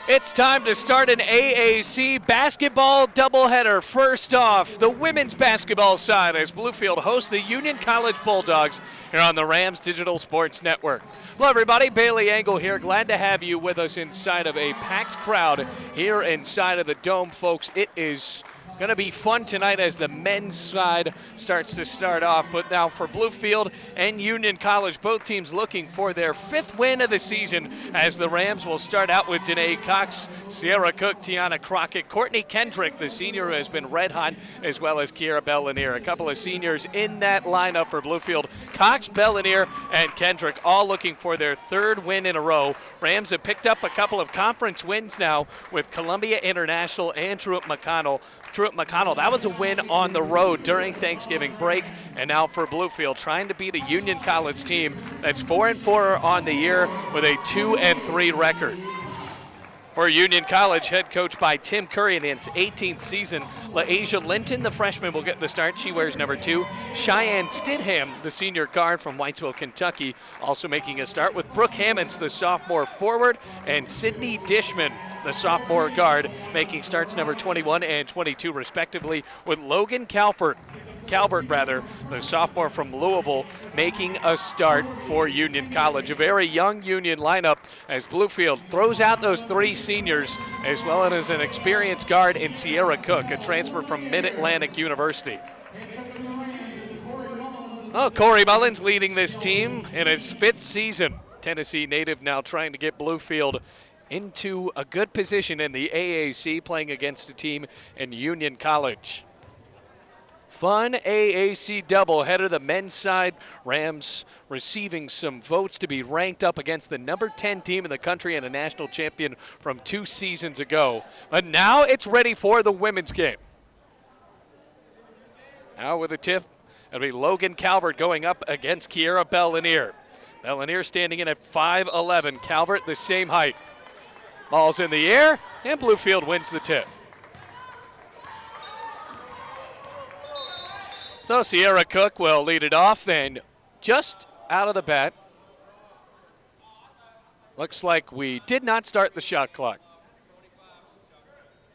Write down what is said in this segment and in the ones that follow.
It's time to start an AAC basketball doubleheader. First off, the women's basketball side as Bluefield hosts the Union College Bulldogs here on the Rams Digital Sports Network. Hello everybody, Bailey Engel here. Glad to have you with us inside of a packed crowd here inside of the Dome, folks. It is going to be fun tonight as the men's side starts to start off. But now for Bluefield and Union College, both teams looking for their fifth win of the season as the Rams will start out with Danae Cox, Sierra Cook, Tiana Crockett, Courtney Kendrick, the senior who has been red hot, as well as Kiera Bell-Lanier. A couple of seniors in that lineup for Bluefield. Cox, Bell-Lanier, and Kendrick all looking for their third win in a row. Rams have picked up a couple of conference wins now with Columbia International and Truett McConnell. That was a win on the road during Thanksgiving break, and now for Bluefield, trying to beat a Union College team that's 4-4 on the year with a 2-3 record. For Union College, head coached by Tim Curry in his 18th season, LaAsia Linton, the freshman, will get the start. She wears number 2. Cheyenne Stidham, the senior guard from Whitesville, Kentucky, also making a start with Brooke Hammonds, the sophomore forward, and Sydney Dishman, the sophomore guard, making starts number 21 and 22 respectively, with Logan Calvert, the sophomore from Louisville, making a start for Union College. A very young Union lineup as Bluefield throws out those 3 seniors, as well as an experienced guard in Sierra Cook, a transfer from Mid-Atlantic University. Well, Corey Mullins leading this team in his 5th season. Tennessee native now trying to get Bluefield into a good position in the AAC, playing against a team in Union College. Fun AAC doubleheader. The men's side, Rams receiving some votes to be ranked up against the number 10 team in the country and a national champion from 2 seasons ago. But now it's ready for the women's game. Now with a tip, it'll be Logan Calvert going up against Kiera Bell-Lanier. Bell-Lanier standing in at 5'11". Calvert the same height. Ball's in the air, and Bluefield wins the tip. So Sierra Cook will lead it off, and just out of the bat, looks like we did not start the shot clock.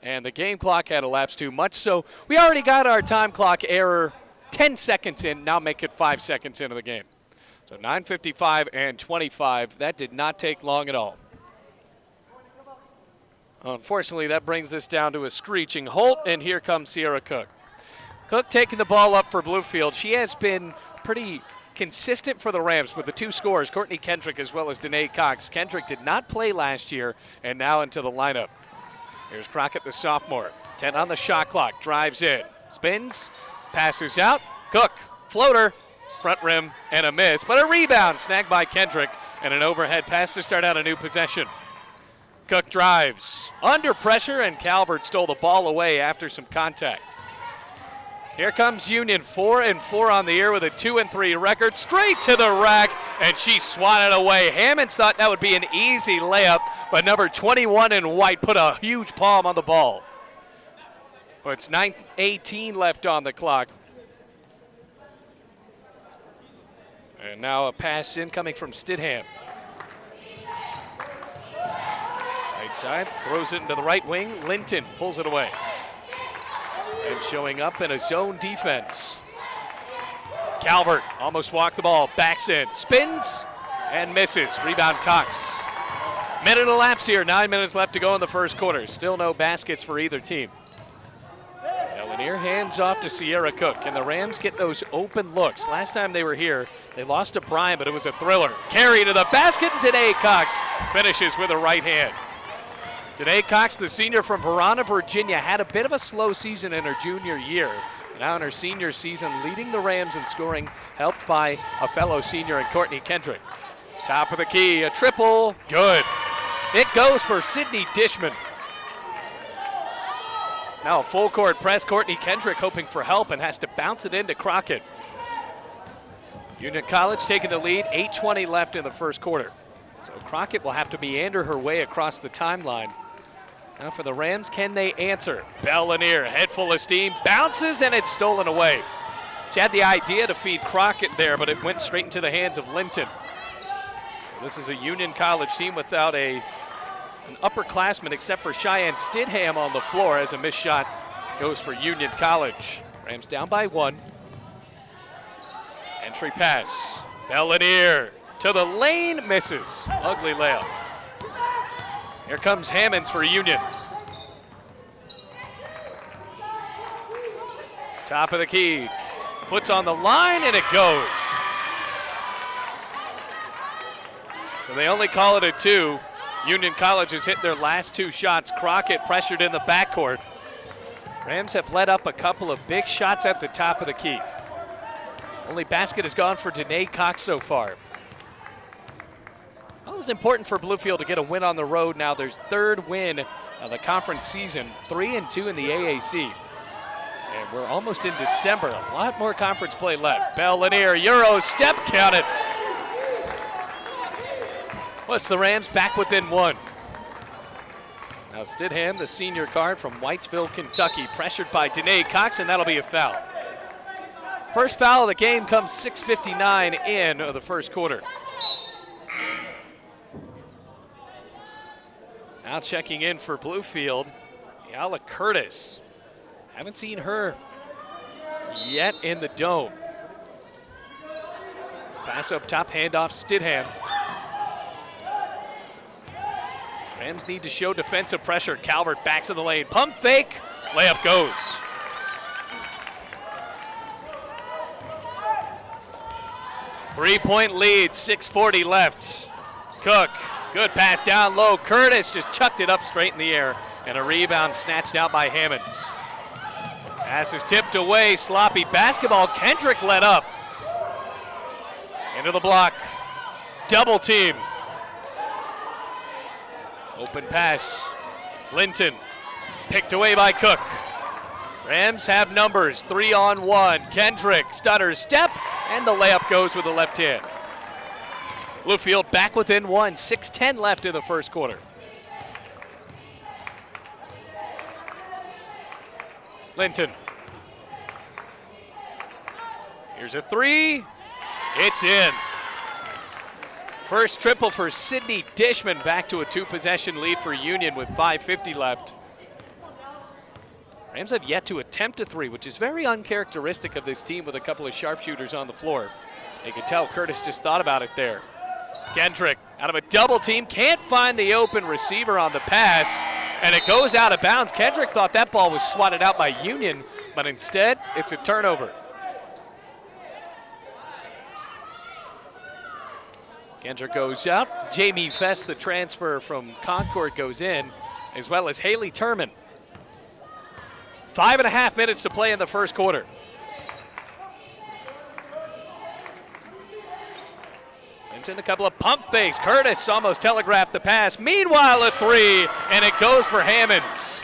And the game clock had elapsed too much, so we already got our time clock error 10 seconds in, now make it 5 seconds into the game. So 9:55 and 25, that did not take long at all. Unfortunately, that brings us down to a screeching halt, and here comes Sierra Cook. Cook taking the ball up for Bluefield. She has been pretty consistent for the Rams with the 2 scorers, Courtney Kendrick as well as Danae Cox. Kendrick did not play last year and now into the lineup. Here's Crockett, the sophomore. 10 on the shot clock, drives in, spins, passes out. Cook, floater, front rim, and a miss, but a rebound snagged by Kendrick and an overhead pass to start out a new possession. Cook drives, under pressure, and Calvert stole the ball away after some contact. Here comes Union, 4-4 on the year with a 2-3 record, straight to the rack, and she swatted away. Hammonds thought that would be an easy layup, but number 21 in white put a huge palm on the ball. But it's 9:18 left on the clock. And now a pass incoming from Stidham. Right side, throws it into the right wing. Linton pulls it away. And showing up in a zone defense. Calvert almost walked the ball, backs in, spins, and misses. Rebound Cox. Minute elapsed here, 9 minutes left to go in the first quarter. Still no baskets for either team. Bell-Lanier hands off to Sierra Cook. Can the Rams get those open looks? Last time they were here, they lost to Bryan, but it was a thriller. Carry to the basket, and Danae Cox finishes with a right hand. Danae Cox, the senior from Verona, Virginia, had a bit of a slow season in her junior year. Now in her senior season, leading the Rams in scoring, helped by a fellow senior in Courtney Kendrick. Top of the key, a triple, good. It goes for Sydney Dishman. Now a full court press, Courtney Kendrick hoping for help and has to bounce it into Crockett. Union College taking the lead, 8:20 left in the first quarter. So Crockett will have to meander her way across the timeline. Now for the Rams, can they answer? Bell-Lanier, head full of steam, bounces, and it's stolen away. She had the idea to feed Crockett there, but it went straight into the hands of Linton. This is a Union College team without a an upperclassman except for Cheyenne Stidham on the floor as a missed shot goes for Union College. Rams down by 1. Entry pass. Bellinier to the lane, misses. Ugly layup. Here comes Hammonds for Union. Top of the key. Foot's on the line and it goes. So they only call it a 2. Union College has hit their last 2 shots. Crockett pressured in the backcourt. Rams have let up a couple of big shots at the top of the key. Only basket has gone for Danae Cox so far. Well, it's important for Bluefield to get a win on the road now. Their 3rd win of the conference season, 3-2 in the AAC. And we're almost in December. A lot more conference play left. Bellinier, Euro step, count it. Puts the Rams back within 1. Now Stidham, the senior guard from Whitesville, Kentucky, pressured by Danae Cox, and that'll be a foul. First foul of the game comes 6:59 in of the first quarter. Now checking in for Bluefield, Yala Curtis. Haven't seen her yet in the dome. Pass up top, handoff, Stidham. Rams need to show defensive pressure. Calvert backs in the lane. Pump fake. Layup goes. Three-point lead, 6:40 left. Cook, good pass down low. Curtis just chucked it up straight in the air. And a rebound snatched out by Hammonds. Pass is tipped away. Sloppy basketball. Kendrick led up. Into the block. Double team. Open pass, Linton, picked away by Cook. Rams have numbers, 3-on-1. Kendrick, stutter step, and the layup goes with the left hand. Bluefield back within 1, 6:10 left in the first quarter. Linton. Here's a 3, it's in. First triple for Sydney Dishman, back to a 2-possession lead for Union with 5:50 left. Rams have yet to attempt a 3, which is very uncharacteristic of this team with a couple of sharpshooters on the floor. You can tell Curtis just thought about it there. Kendrick out of a double team, can't find the open receiver on the pass, and it goes out of bounds. Kendrick thought that ball was swatted out by Union, but instead it's a turnover. Kendrick goes up. Jamie Vest, the transfer from Concord, goes in, as well as Haley Turman. 5.5 minutes to play in the first quarter. Linton, a couple of pump fakes. Curtis almost telegraphed the pass. Meanwhile, a 3, and it goes for Hammonds.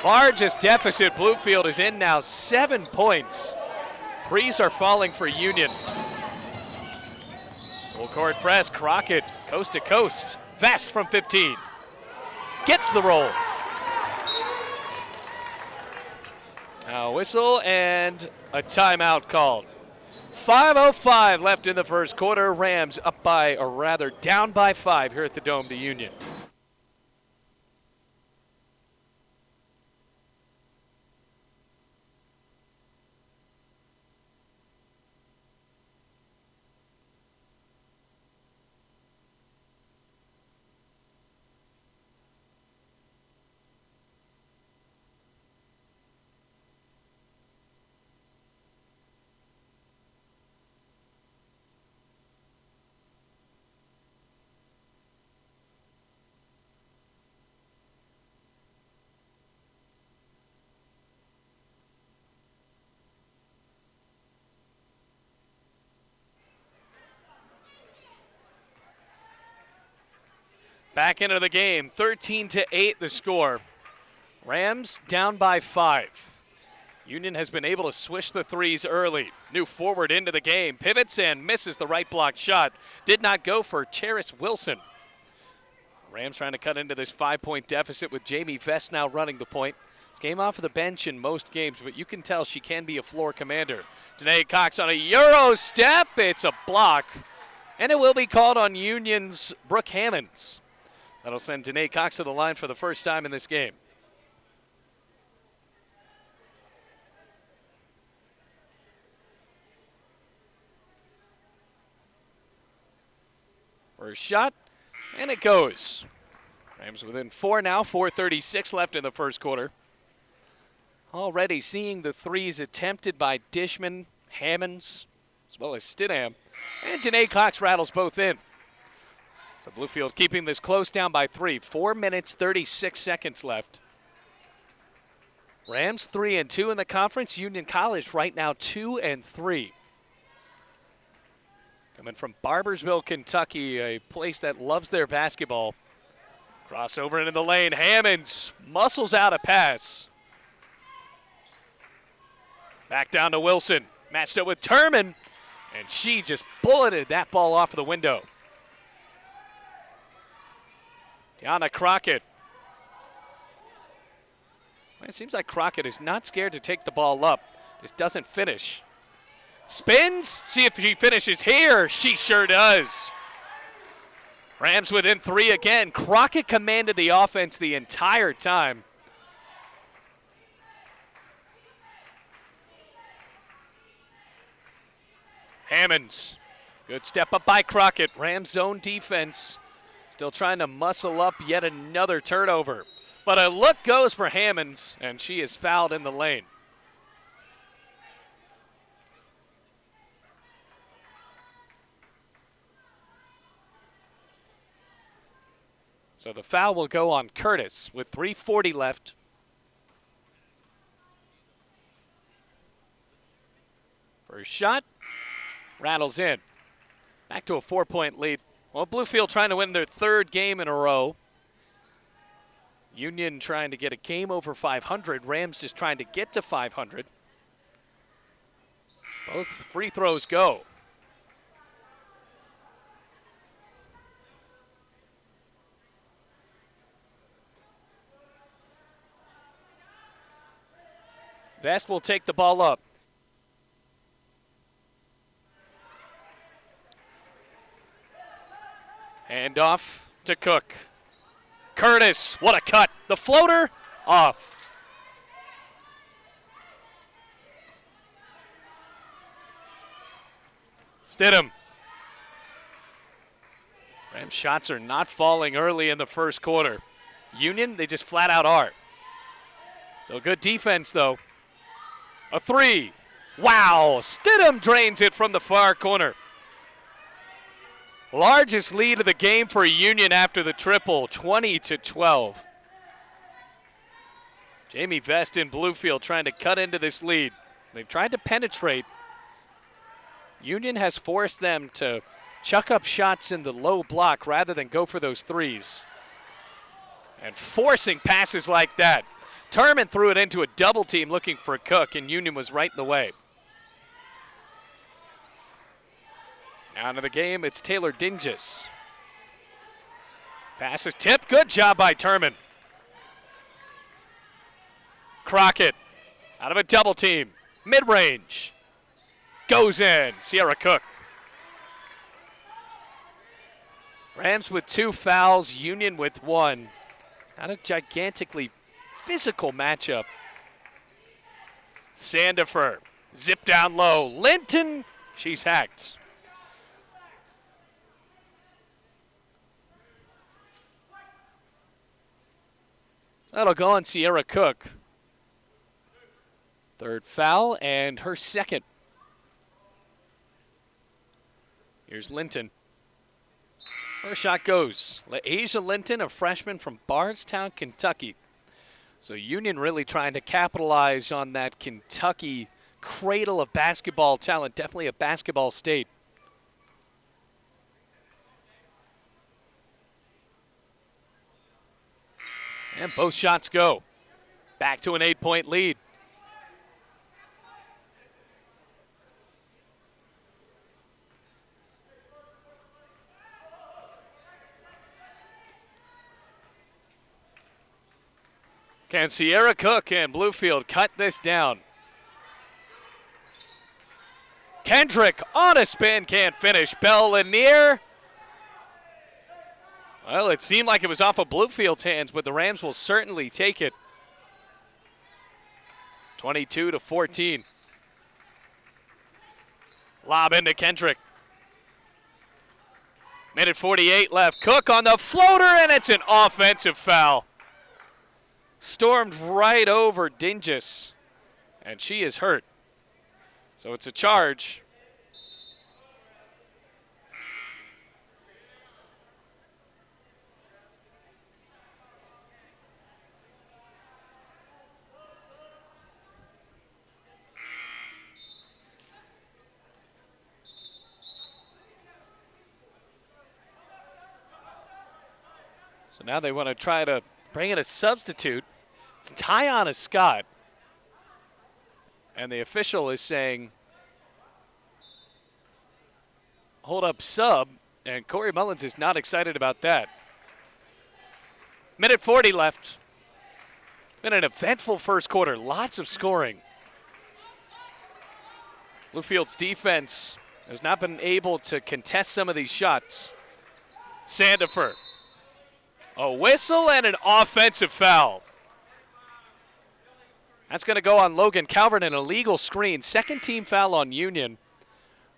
Largest deficit Bluefield is in now, 7 points. Threes are falling for Union. Full court press, Crockett, coast to coast. Vest from 15. Gets the roll. Now a whistle and a timeout called. 5:05 left in the first quarter. Rams up by, or rather down by 5 here at the Dome to Union. Back into the game, 13-8 the score. Rams down by 5. Union has been able to swish the threes early. New forward into the game, pivots and misses the right block shot. Did not go for Charis Wilson. Rams trying to cut into this 5-point deficit with Jamie Vest now running the point. Came off of the bench in most games, but you can tell she can be a floor commander. Danae Cox on a Euro step, it's a block. And it will be called on Union's Brooke Hammonds. That'll send Danae Cox to the line for the first time in this game. First shot, and it goes. Rams within 4 now, 4:36 left in the first quarter. Already seeing the threes attempted by Dishman, Hammonds, as well as Stidham. And Danae Cox rattles both in. So Bluefield keeping this close, down by 3. 4 minutes, 36 seconds left. Rams 3-2 in the conference. Union College right now 2-3. Coming from Barbersville, Kentucky, a place that loves their basketball. Crossover into the lane. Hammonds muscles out a pass. Back down to Wilson. Matched up with Turman. And she just bulleted that ball off the window. Deanna Crockett. Well, it seems like Crockett is not scared to take the ball up. Just doesn't finish. Spins. See if she finishes here. She sure does. Rams within 3 again. Crockett commanded the offense the entire time. Hammonds. Good step up by Crockett. Rams zone defense. Still trying to muscle up yet another turnover. But a look goes for Hammonds, and she is fouled in the lane. So the foul will go on Curtis with 3:40 left. First shot, rattles in. Back to a 4-point lead. Well, Bluefield trying to win their 3rd game in a row. Union trying to get a game over 500. Rams just trying to get to 500. Both free throws go. Vest will take the ball up. Hand off to Cook. Curtis, what a cut. The floater, off. Stidham. Rams shots are not falling early in the first quarter. Union, they just flat out are. Still good defense, though. A 3. Wow, Stidham drains it from the far corner. Largest lead of the game for Union after the triple, 20-12. Jamie Vest in Bluefield trying to cut into this lead. They've tried to penetrate. Union has forced them to chuck up shots in the low block rather than go for those threes. And forcing passes like that. Turman threw it into a double team looking for Cook, and Union was right in the way. Now into the game, it's Taylor Dingus. Pass is tipped. Good job by Turman. Crockett out of a double team. Mid-range. Goes in. Sierra Cook. Rams with 2 fouls. Union with 1. Not a gigantically physical matchup. Sandifer. Zip down low. Linton. She's hacked. That'll go on Sierra Cook. 3rd foul and her 2nd. Here's Linton. First shot goes. Asia Linton, a freshman from Bardstown, Kentucky. So Union really trying to capitalize on that Kentucky cradle of basketball talent. Definitely a basketball state. And both shots go. Back to an 8-point lead. Can Sierra Cook and Bluefield cut this down? Kendrick on a spin, can't finish. Bell Lanier. Well, it seemed like it was off of Bluefield's hands, but the Rams will certainly take it. 22-14. Lob into Kendrick. Minute 48 left. Cook on the floater, and it's an offensive foul. Stormed right over Dingus, and she is hurt. So it's a charge. So now they want to try to bring in a substitute. It's Tiana Scott. And the official is saying, hold up sub, and Corey Mullins is not excited about that. Minute 40 left. Been an eventful first quarter, lots of scoring. Bluefield's defense has not been able to contest some of these shots. Sandifer. A whistle and an offensive foul. That's going to go on Logan Calvert, an illegal screen. Second team foul on Union.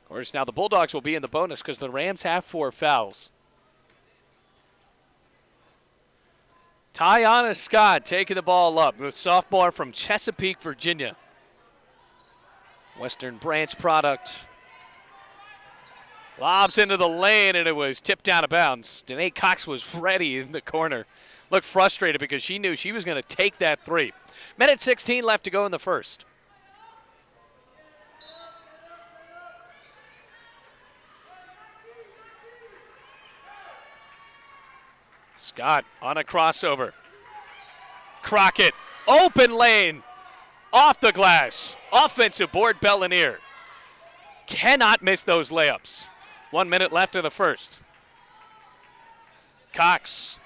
Of course, now the Bulldogs will be in the bonus because the Rams have 4 fouls. Tiana Scott taking the ball up, the sophomore from Chesapeake, Virginia. Western Branch product. Lobs into the lane, and it was tipped out of bounds. Danae Cox was ready in the corner. Looked frustrated because she knew she was going to take that 3. Minute 16 left to go in the first. Scott on a crossover. Crockett, open lane, off the glass. Offensive board, Bellinier. Cannot miss those layups. 1 minute left in the first. Cox.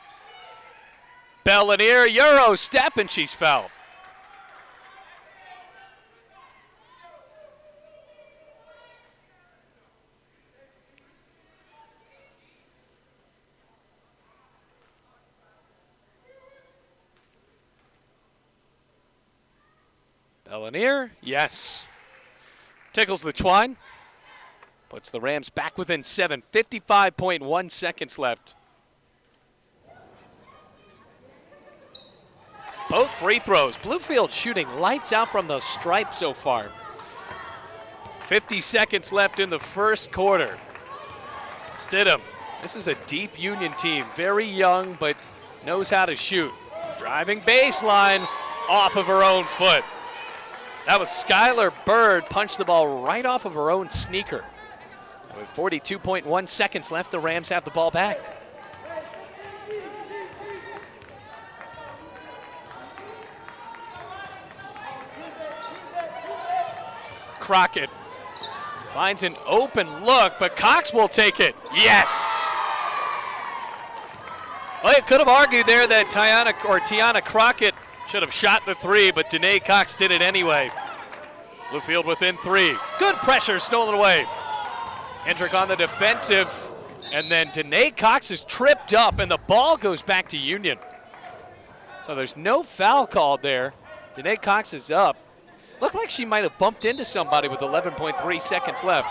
Bellinier, Euro step, and she's fouled. Bellinier, yes. Tickles the twine. Puts the Rams back within 7. 55.1 seconds left. Both free throws. Bluefield shooting lights out from the stripe so far. 50 seconds left in the first quarter. Stidham. This is a deep Union team. Very young, but knows how to shoot. Driving baseline off of her own foot. That was Skylar Bird, punched the ball right off of her own sneaker. With 42.1 seconds left, the Rams have the ball back. Crockett finds an open look, but Cox will take it. Yes! Well, you could have argued there that Tiana Crockett should have shot the 3, but Danae Cox did it anyway. Bluefield within 3. Good pressure, stolen away. Kendrick on the defensive, and then Danae Cox is tripped up, and the ball goes back to Union. So there's no foul called there. Danae Cox is up. Looked like she might have bumped into somebody with 11.3 seconds left.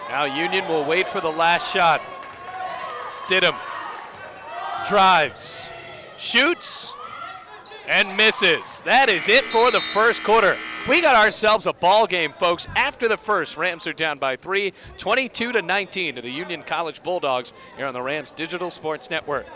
Now Union will wait for the last shot. Stidham drives, shoots, and misses. That is it for the first quarter. We got ourselves a ball game, folks. After the first, Rams are down by 3, 22-19 to the Union College Bulldogs here on the Rams Digital Sports Network.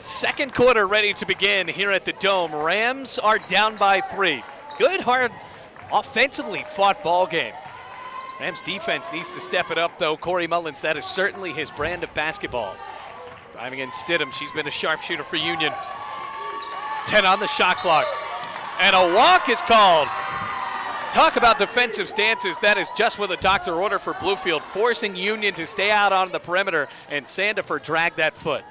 Second quarter ready to begin here at the Dome. Rams are down by 3. Good, hard, offensively fought ball game. Rams defense needs to step it up, though. Corey Mullins, that is certainly his brand of basketball. Driving in Stidham, she's been a sharpshooter for Union. 10 on the shot clock. And a walk is called. Talk about defensive stances. That is just what the doctor ordered for Bluefield, forcing Union to stay out on the perimeter, and Sandifer dragged that foot.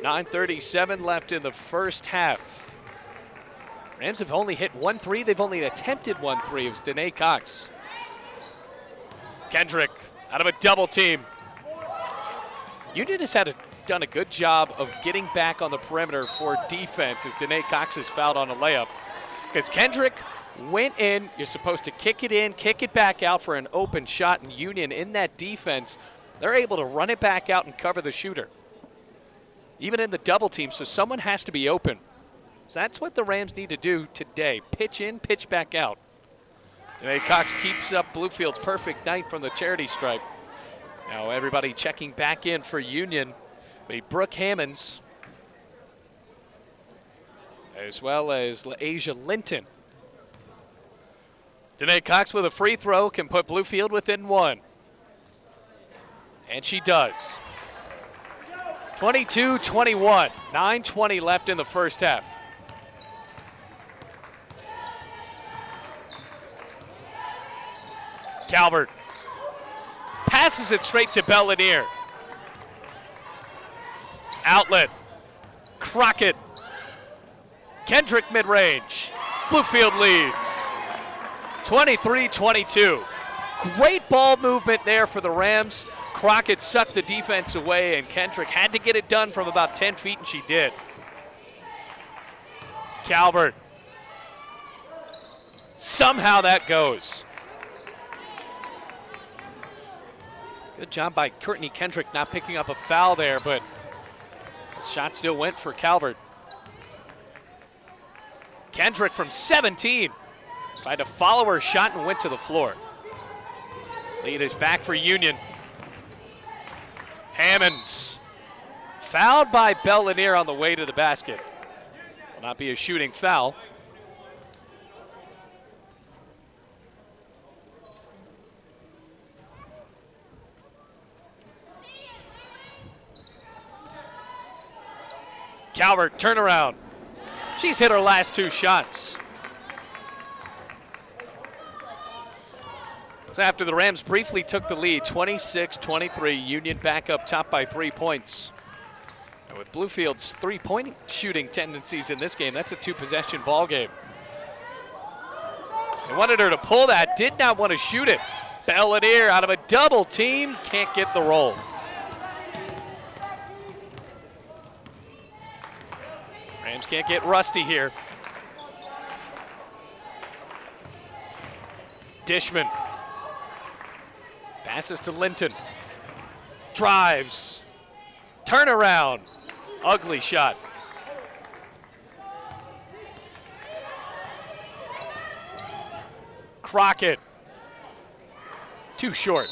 9:37 left in the first half. Rams have only hit 1 3. They've only attempted 1 3. It was Danae Cox. Kendrick out of a double team. Union has done a good job of getting back on the perimeter for defense as Danae Cox is fouled on a layup. Because Kendrick went in, you're supposed to kick it in, kick it back out for an open shot, and Union in that defense, they're able to run it back out and cover the shooter. Even in the double team, so someone has to be open. So that's what the Rams need to do today. Pitch in, pitch back out. Danae Cox keeps up Bluefield's perfect night from the charity stripe. Now everybody checking back in for Union. Brooke Hammonds, as well as Asia Linton. Danae Cox with a free throw can put Bluefield within 1. And she does. 22-21, 9:20 left in the first half. Calvert passes it straight to Bellinier. Outlet. Crockett. Kendrick mid-range. Bluefield leads. 23-22. Great ball movement there for the Rams. Crockett sucked the defense away, and Kendrick had to get it done from about 10 feet, and she did. Calvert. Somehow that goes. Good job by Courtney Kendrick not picking up a foul there, but the shot still went for Calvert. Kendrick from 17 tried to follow her shot and went to the floor. Lead is back for Union. Hammonds fouled by Bellinier on the way to the basket. Will not be a shooting foul. Calvert, turnaround. She's hit her last 2 shots. So after the Rams briefly took the lead, 26-23, Union back up top by 3 points. And with Bluefield's 3-point shooting tendencies in this game, that's a 2-possession ball game. They wanted her to pull that, did not want to shoot it. Bellinier out of a double team, can't get the roll. Rams can't get rusty here. Dishman. Passes to Linton. Drives. Turnaround. Ugly shot. Crockett. Too short.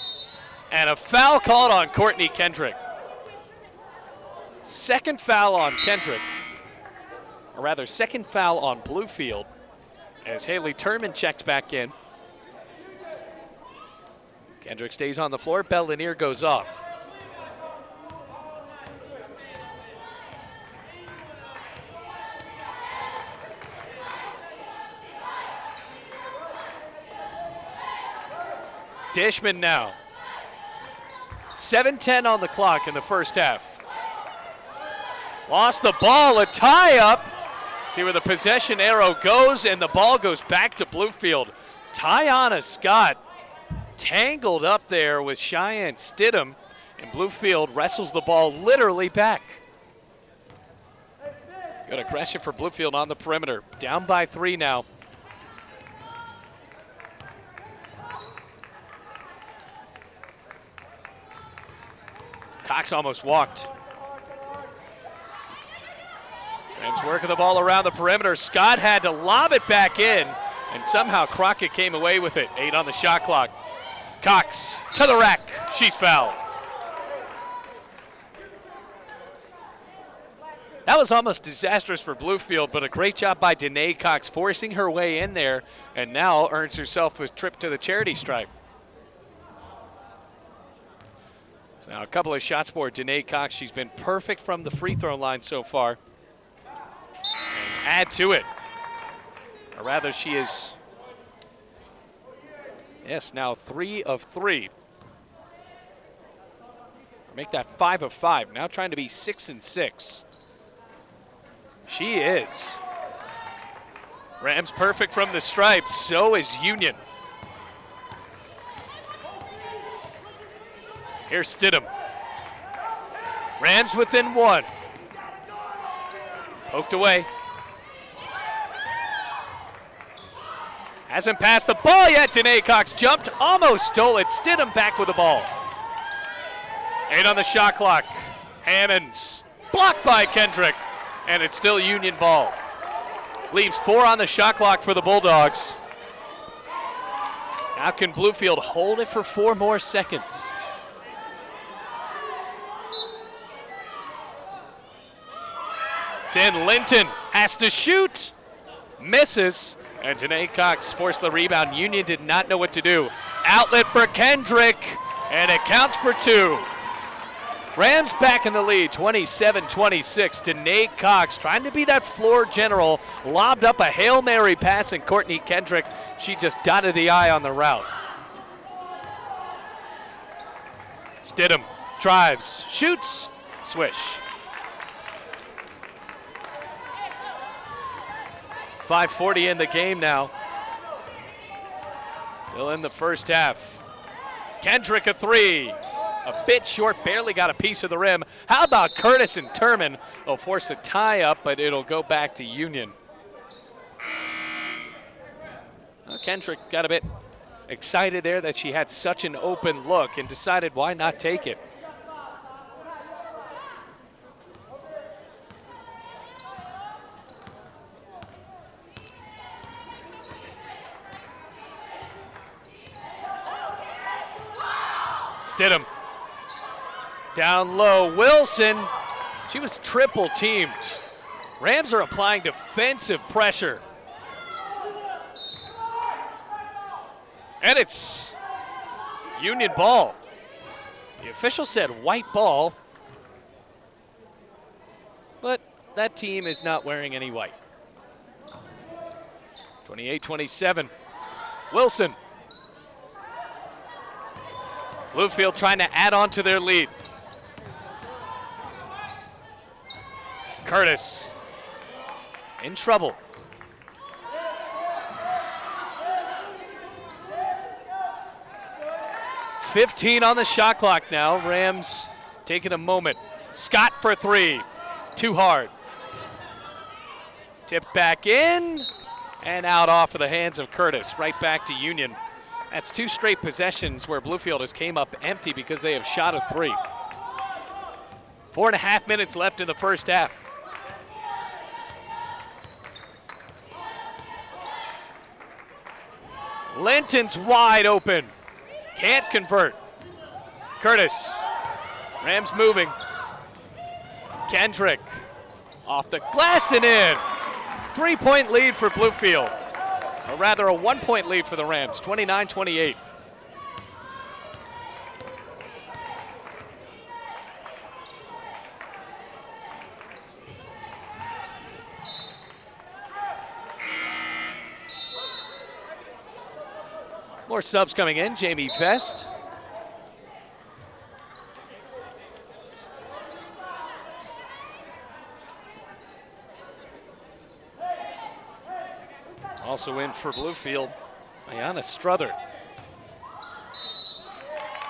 And a foul called on Courtney Kendrick. Second foul on Kendrick. Or rather, second foul on Bluefield as Haley Turman checks back in. Kendrick stays on the floor. Bellinier goes off. Dishman now. 7:10 on the clock in the first half. Lost the ball, a tie-up. See where the possession arrow goes, and the ball goes back to Bluefield. Tiana Scott tangled up there with Cheyenne Stidham, and Bluefield wrestles the ball literally back. Good aggression for Bluefield on the perimeter. Down by 3 now. Cox almost walked. Rams working the ball around the perimeter. Scott had to lob it back in, and somehow Crockett came away with it. 8 on the shot clock. Cox to the rack. She's fouled. That was almost disastrous for Bluefield, but a great job by Danae Cox forcing her way in there, and now earns herself a trip to the charity stripe. So now a couple of shots for Danae Cox. She's been perfect from the free throw line so far. And add to it. Or rather, she is, yes, now 3 of 3. Make that 5 of 5. Now trying to be 6 and 6. She is. Rams perfect from the stripe. So is Union. Here's Stidham. Rams within 1. Poked away. Hasn't passed the ball yet. Danae Cox jumped, almost stole it. Stidham back with the ball. 8 on the shot clock. Hammonds blocked by Kendrick, and it's still Union ball. Leaves 4 on the shot clock for the Bulldogs. Now can Bluefield hold it for 4 more seconds? Then Linton has to shoot, misses, and Danae Cox forced the rebound. Union did not know what to do. Outlet for Kendrick, and it counts for 2. Rams back in the lead, 27-26. Danae Cox trying to be that floor general, lobbed up a Hail Mary pass, and Courtney Kendrick, she just dotted the I on the route. Stidham drives, shoots, swish. 5:40 in the game now. Still in the first half. Kendrick a 3. A bit short, barely got a piece of the rim. How about Curtis and Turman? They'll force a tie up, but it'll go back to Union. Well, Kendrick got a bit excited there that she had such an open look and decided why not take it. Stidham. Down low, Wilson. She was triple teamed. Rams are applying defensive pressure. And it's Union ball. The official said white ball, but that team is not wearing any white. 28-27. Wilson. Bluefield trying to add on to their lead. Curtis in trouble. .15 on the shot clock now. Rams taking a moment. Scott for 3. Too hard. Tipped back in and out off of the hands of Curtis. Right back to Union. That's 2 straight possessions where Bluefield has came up empty because they have shot a 3. 4.5 minutes left in the first half. Linton's wide open. Can't convert. Curtis. Rams moving. Kendrick. Off the glass and in. 3-point lead for Bluefield. Or rather, a 1-point lead for the Rams, 29-28. More subs coming in. Jamie Vest. Also in for Bluefield, Ayanna Struthers.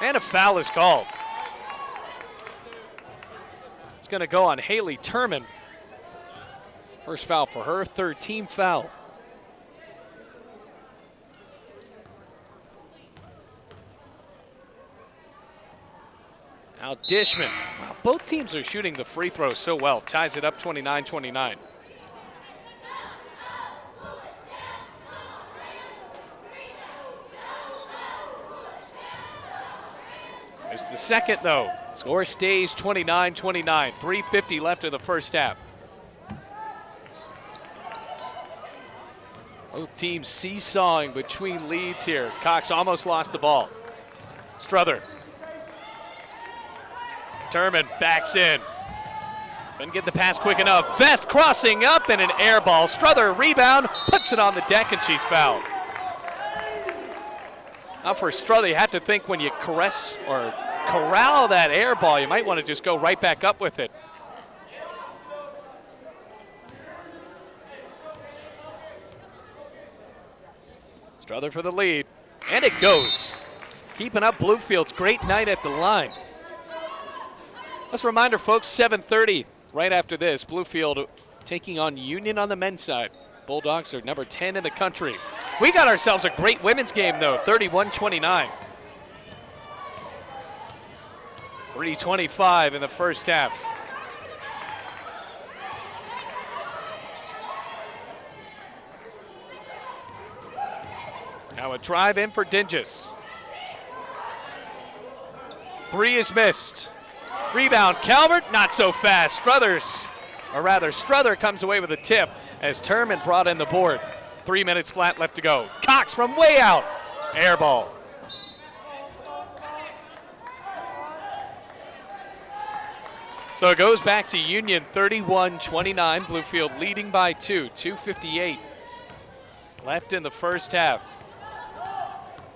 And a foul is called. It's going to go on Haley Turman. First foul for her, 3rd team foul. Now Dishman. Wow, both teams are shooting the free throw so well. Ties it up 29-29. It's the second, though. Score stays 29-29. 3:50 left in the first half. Both teams seesawing between leads here. Cox almost lost the ball. Strother. Turman backs in. Couldn't get the pass quick enough. Vest crossing up and an air ball. Strother rebound, puts it on the deck and she's fouled. Now for Strother, you have to think when you caress or corral that air ball, you might want to just go right back up with it. Strother for the lead, and it goes. Keeping up Bluefield's great night at the line. Just a reminder, folks, 7:30 right after this. Bluefield taking on Union on the men's side. Bulldogs are number 10 in the country. We got ourselves a great women's game, though, 31-29. 3:25 in the first half. Now a drive in for Dinges. Three is missed. Rebound, Calvert, not so fast. Strother comes away with a tip as Turman brought in the board. 3 minutes flat left to go. Cox from way out. Air ball. So it goes back to Union 31-29. Bluefield leading by 2. 2:58 left in the first half.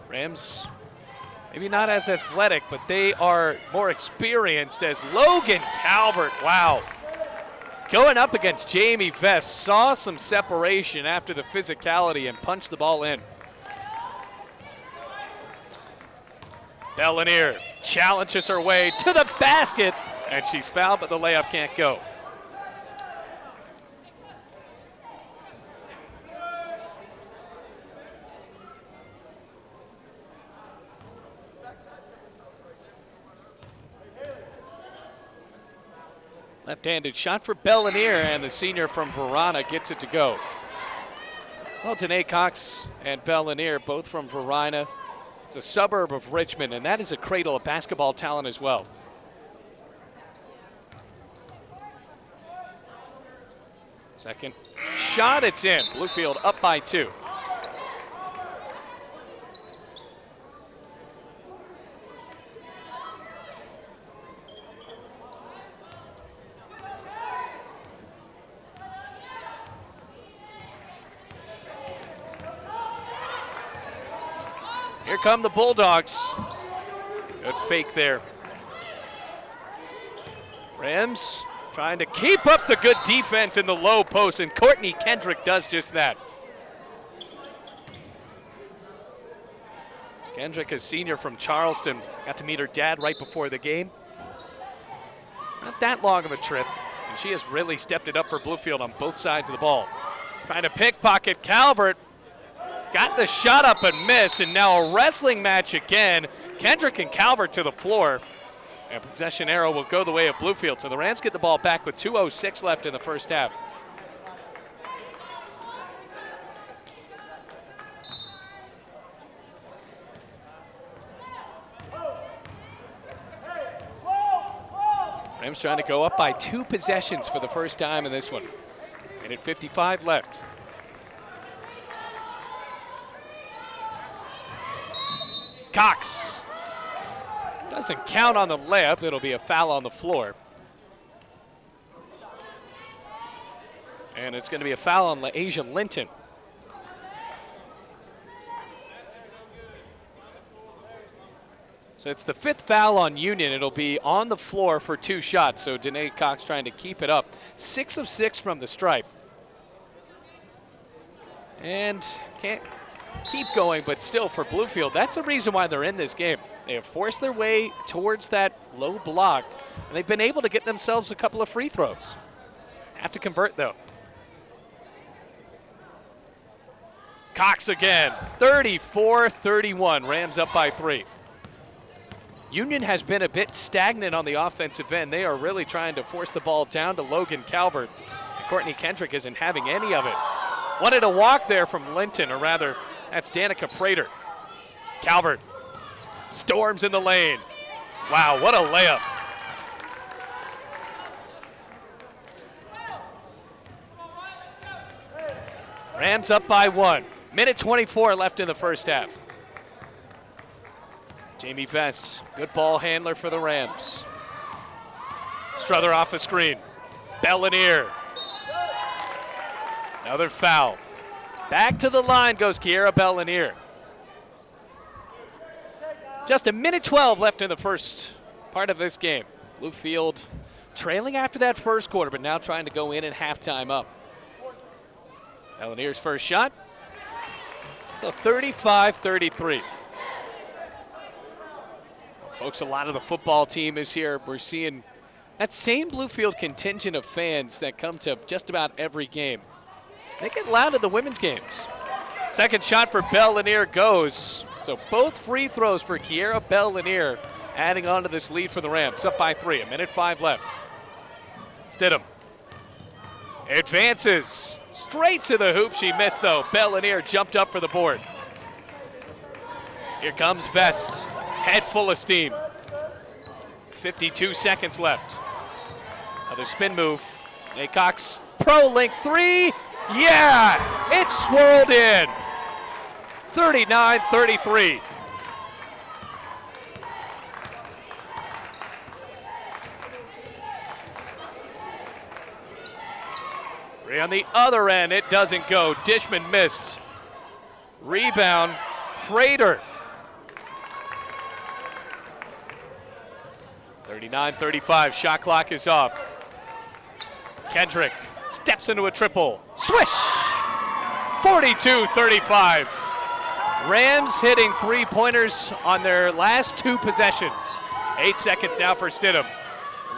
Rams maybe not as athletic, but they are more experienced as Logan Calvert, wow. Going up against Jamie Vest, saw some separation after the physicality and punched the ball in. Bellanier challenges her way to the basket, and she's fouled, but the layup can't go. Left-handed shot for Bellanier, and the senior from Verona gets it to go. Well, Danae Cox and Bellanier, both from Verona. It's a suburb of Richmond, and that is a cradle of basketball talent as well. Second shot, it's in. Bluefield up by 2. Here come the Bulldogs. Good fake there. Rams trying to keep up the good defense in the low post, and Courtney Kendrick does just that. Kendrick, a senior from Charleston, got to meet her dad right before the game. Not that long of a trip, and she has really stepped it up for Bluefield on both sides of the ball. Trying to pickpocket Calvert. Got the shot up and missed, and now a wrestling match again. Kendrick and Calvert to the floor. And possession arrow will go the way of Bluefield. So the Rams get the ball back with 2:06 left in the first half. Rams trying to go up by 2 possessions for the first time in this one. Minute 55 left. Cox doesn't count on the layup. It'll be a foul on the floor. And it's going to be a foul on LaAsia Linton. So it's the 5th foul on Union. It'll be on the floor for 2 shots. So Danae Cox trying to keep it up. 6 of 6 from the stripe. And can't keep going, but still for Bluefield, that's the reason why they're in this game. They have forced their way towards that low block, and they've been able to get themselves a couple of free throws. Have to convert, though. Cox again, 34-31, Rams up by 3. Union has been a bit stagnant on the offensive end. They are really trying to force the ball down to Logan Calvert. And Courtney Kendrick isn't having any of it. Wanted a walk there from Linton, or rather, that's Danica Prater. Calvert storms in the lane. Wow, what a layup. Rams up by 1. Minute 24 left in the first half. Jamie Vest, good ball handler for the Rams. Strother off a screen. Bellanier. Another foul. Back to the line goes Kiera Bellanier. Just a minute 12 left in the first part of this game. Bluefield trailing after that first quarter, but now trying to go in at halftime up. Bellanier's first shot. So 35-33. Folks, a lot of the football team is here. We're seeing that same Bluefield contingent of fans that come to just about every game. They get loud at the women's games. Second shot for Bellanier goes. So both free throws for Kiera Bellanier, adding on to this lead for the Rams. Up by 3, a minute 5 left. Stidham advances straight to the hoop. She missed though. Bellanier jumped up for the board. Here comes Vest, head full of steam. 52 seconds left. Another spin move. Acox, pro link 3. Yeah, it's swirled in. 39-33. Three on the other end, it doesn't go. Dishman missed. Rebound, Prater. 39-35, shot clock is off. Kendrick steps into a triple. Swish! 42-35. Rams hitting three-pointers on their last 2 possessions. 8 seconds now for Stidham.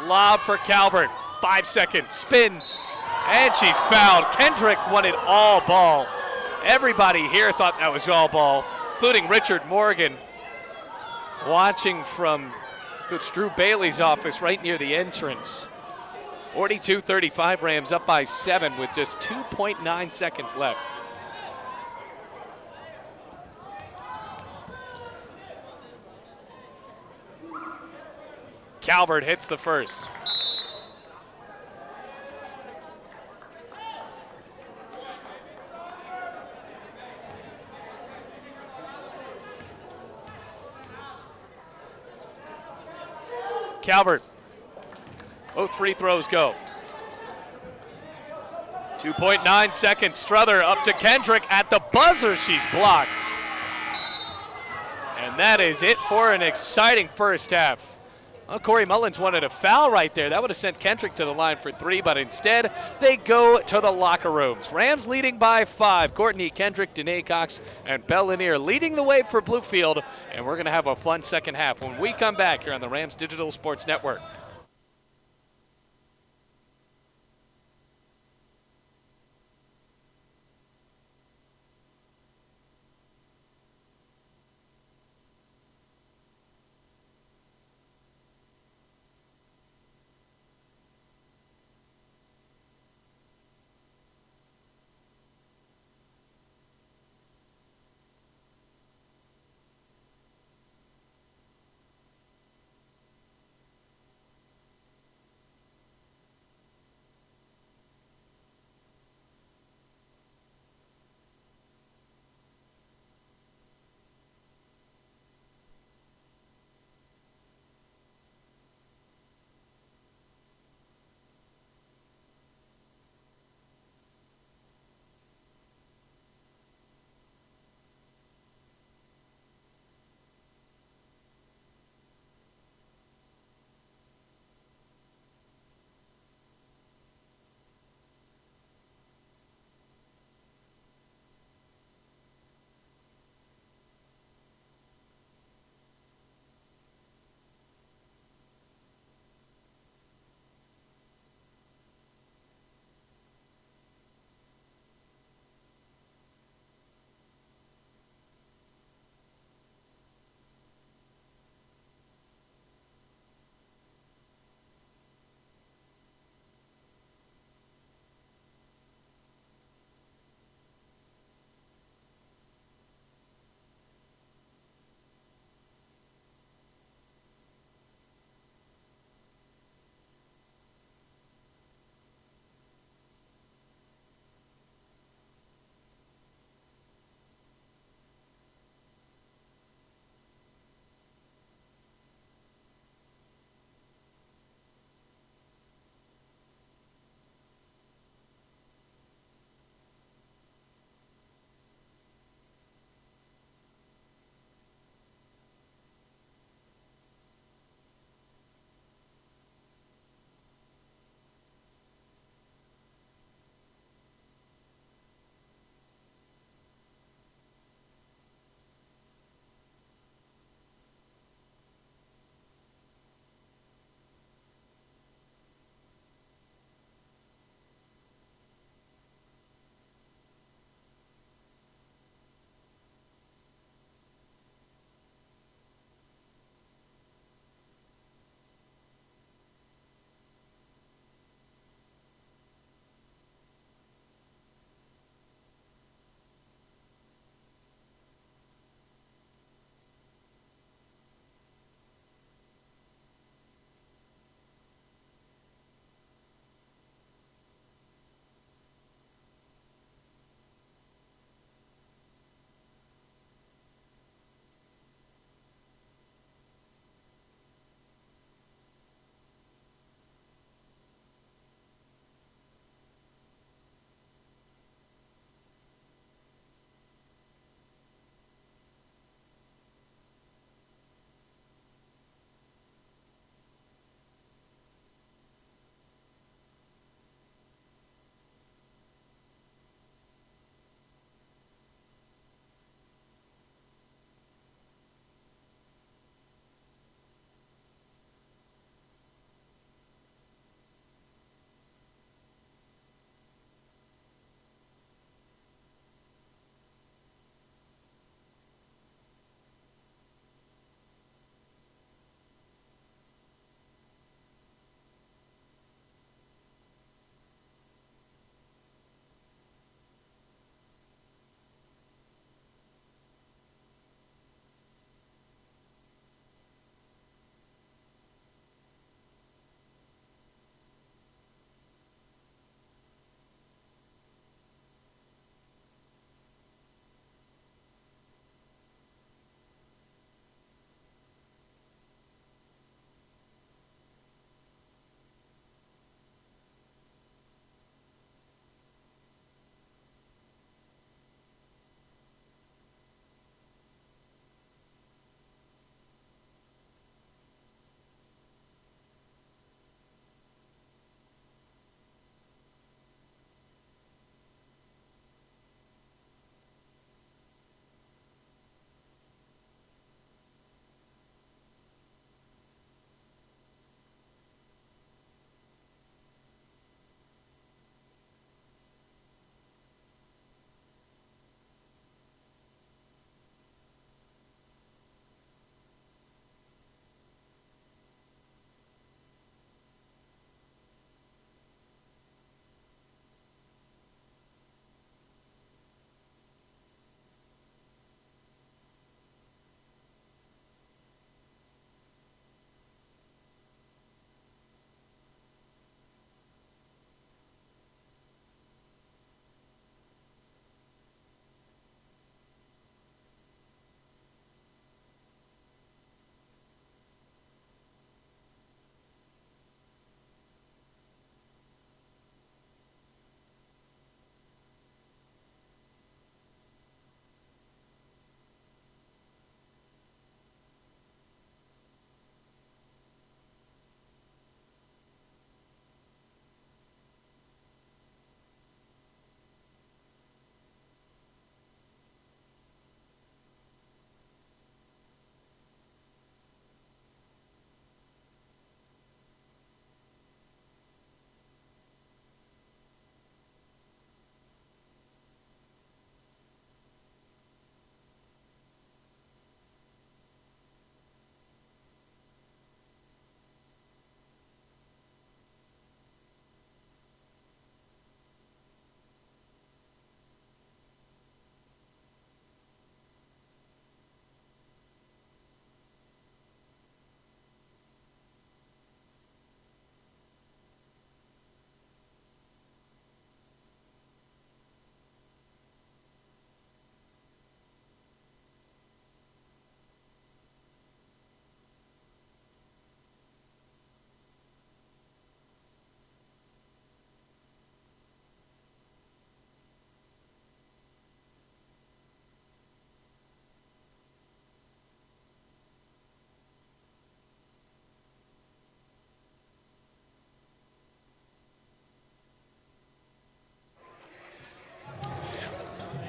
Lob for Calvert. 5 seconds. Spins. And she's fouled. Kendrick wanted all ball. Everybody here thought that was all ball, including Richard Morgan, watching from Coach Drew Bailey's office right near the entrance. 42-35, Rams up by 7 with just 2.9 seconds left. Calvert hits the first. Calvert, both free throws go. 2.9 seconds, Strother up to Kendrick at the buzzer, she's blocked. And that is it for an exciting first half. Well, Corey Mullins wanted a foul right there. That would have sent Kendrick to the line for 3, but instead they go to the locker rooms. Rams leading by 5. Courtney, Kendrick, Danae Cox, and Bellanier leading the way for Bluefield, and we're going to have a fun second half when we come back here on the Rams Digital Sports Network.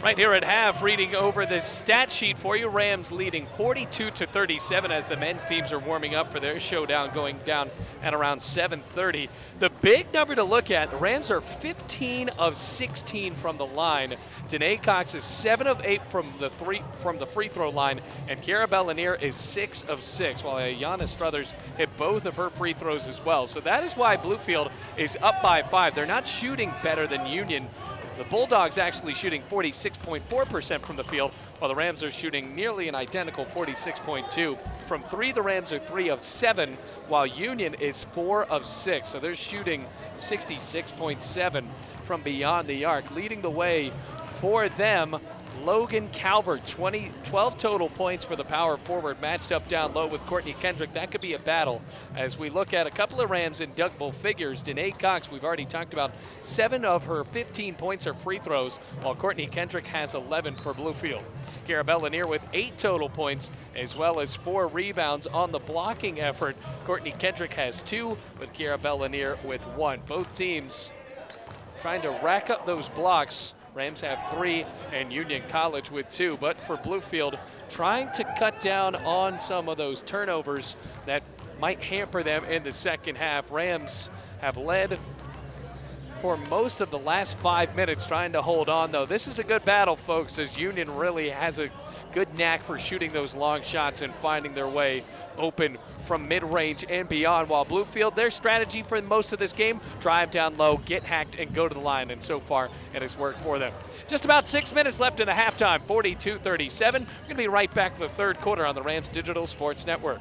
Right here at half, reading over this stat sheet for you. Rams leading 42-37 as the men's teams are warming up for their showdown going down at around 7:30. The big number to look at, the Rams are 15 of 16 from the line. Danae Cox is 7 of 8 from the free throw line, and Kiara Bellanier is 6 of 6, while Ayanna Struthers hit both of her free throws as well. So that is why Bluefield is up by 5. They're not shooting better than Union. The Bulldogs actually shooting 46.4% from the field, while the Rams are shooting nearly an identical 46.2. From 3, the Rams are 3 of 7, while Union is 4 of 6. So they're shooting 66.7 from beyond the arc. Leading the way for them, Logan Calvert, 12 total points for the power forward, matched up down low with Courtney Kendrick. That could be a battle as we look at a couple of Rams in double figures. Danae Cox, we've already talked about, 7 of her 15 points are free throws, while Courtney Kendrick has 11 for Bluefield. Kiara Bellanier with 8 total points, as well as 4 rebounds on the blocking effort. Courtney Kendrick has 2, with Kiara Bellanier with 1. Both teams trying to rack up those blocks. Rams have 3 and Union College with 2. But for Bluefield, trying to cut down on some of those turnovers that might hamper them in the second half. Rams have led for most of the last 5 minutes, trying to hold on, though. This is a good battle, folks, as Union really has a good knack for shooting those long shots and finding their way open from mid-range and beyond, while Bluefield, their strategy for most of this game, drive down low, get hacked, and go to the line, and so far it has worked for them. Just about 6 minutes left in the halftime, 42-37. We're going to be right back for the third quarter on the Rams Digital Sports Network.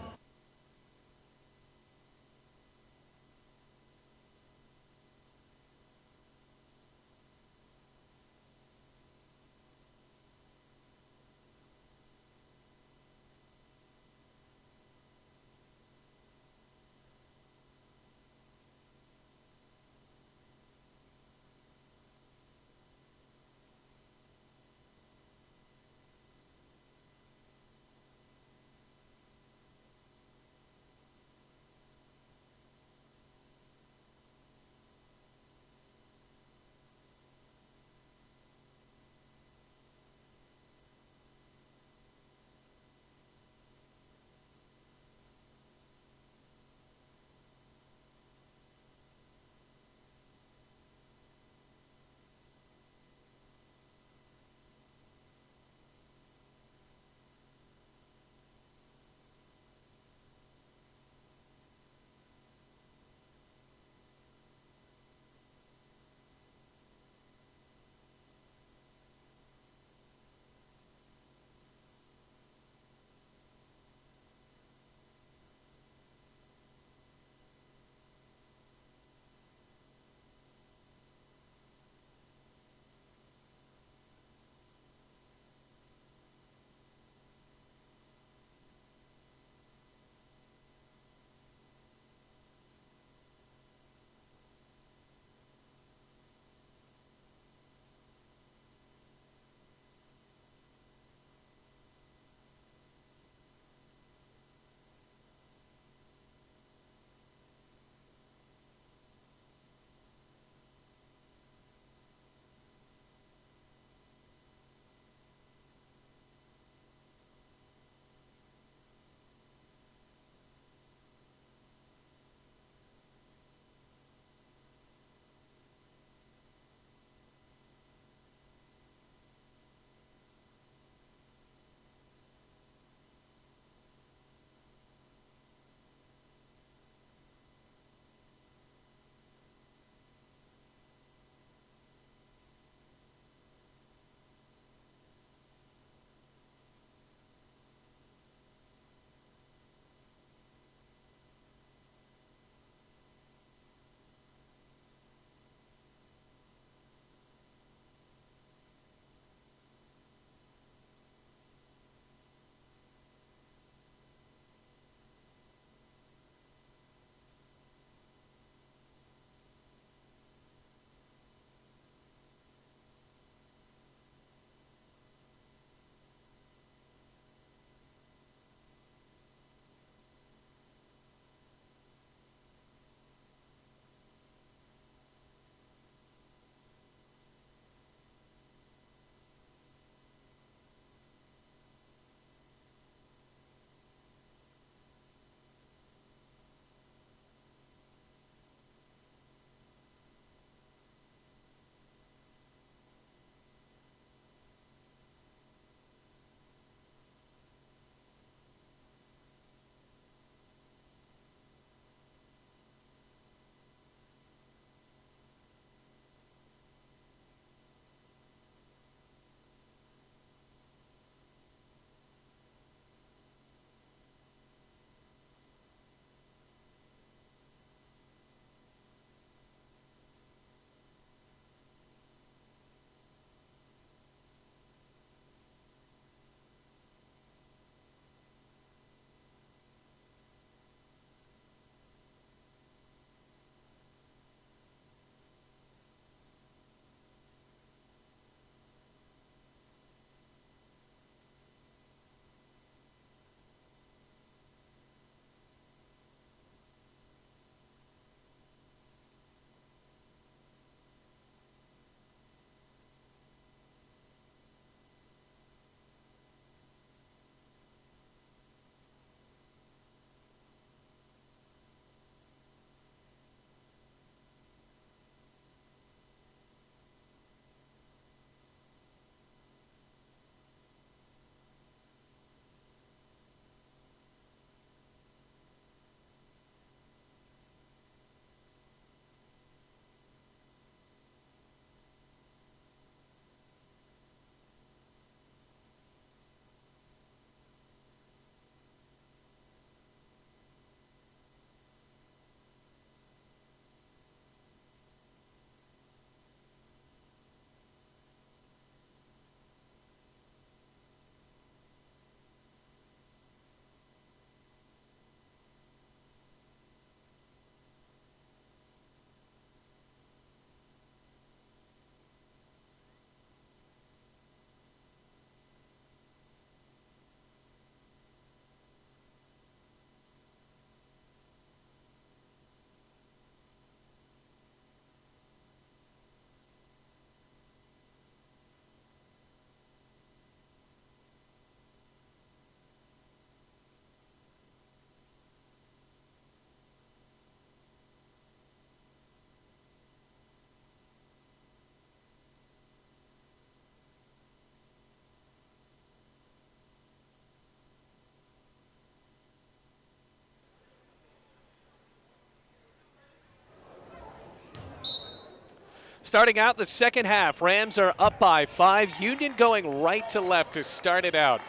Starting out the second half, Rams are up by 5. Union going right to left to start it out.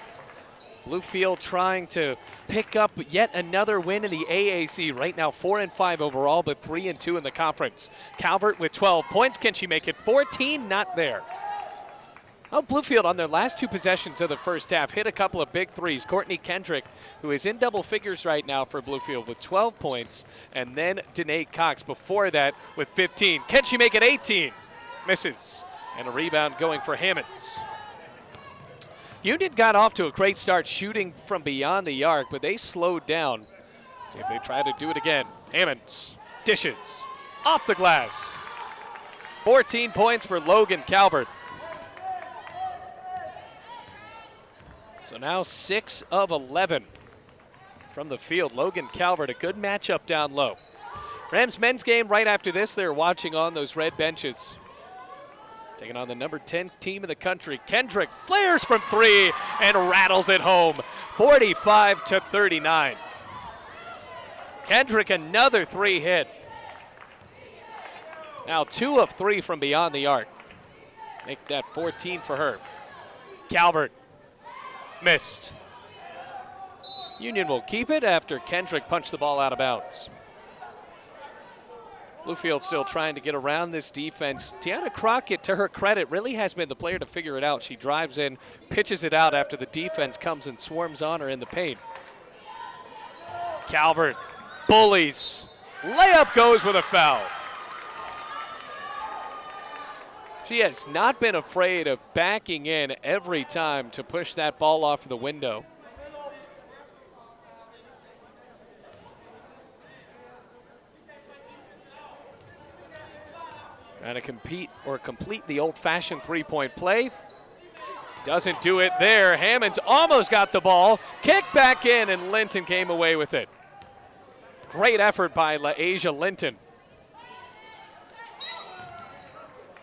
Bluefield trying to pick up yet another win in the AAC. Right now 4-5 overall, but 3-2 in the conference. Calvert with 12 points. Can she make it 14? Not there. Oh, Bluefield on their last 2 possessions of the first half hit a couple of big threes. Courtney Kendrick, who is in double figures right now for Bluefield with 12 points, and then Danae Cox before that with 15. Can she make it 18? Misses. And a rebound going for Hammonds. Union got off to a great start shooting from beyond the arc, but they slowed down. See if they try to do it again. Hammonds dishes off the glass. 14 points for Logan Calvert. So now 6 of 11 from the field. Logan Calvert, a good matchup down low. Rams men's game right after this. They're watching on those red benches. Taking on the number 10 team in the country. Kendrick flares from 3 and rattles it home. 45-39. Kendrick another 3 hit. Now 2 of 3 from beyond the arc. Make that 14 for her. Calvert. Missed. Union will keep it after Kendrick punched the ball out of bounds. Bluefield still trying to get around this defense. Tiana Crockett, to her credit, really has been the player to figure it out. She drives in, pitches it out after the defense comes and swarms on her in the paint. Calvert bullies. Layup goes with a foul. She has not been afraid of backing in every time to push that ball off the window. Trying to complete the old-fashioned three-point play. Doesn't do it there. Hammonds almost got the ball. Kick back in, and Linton came away with it. Great effort by LaAsia Linton.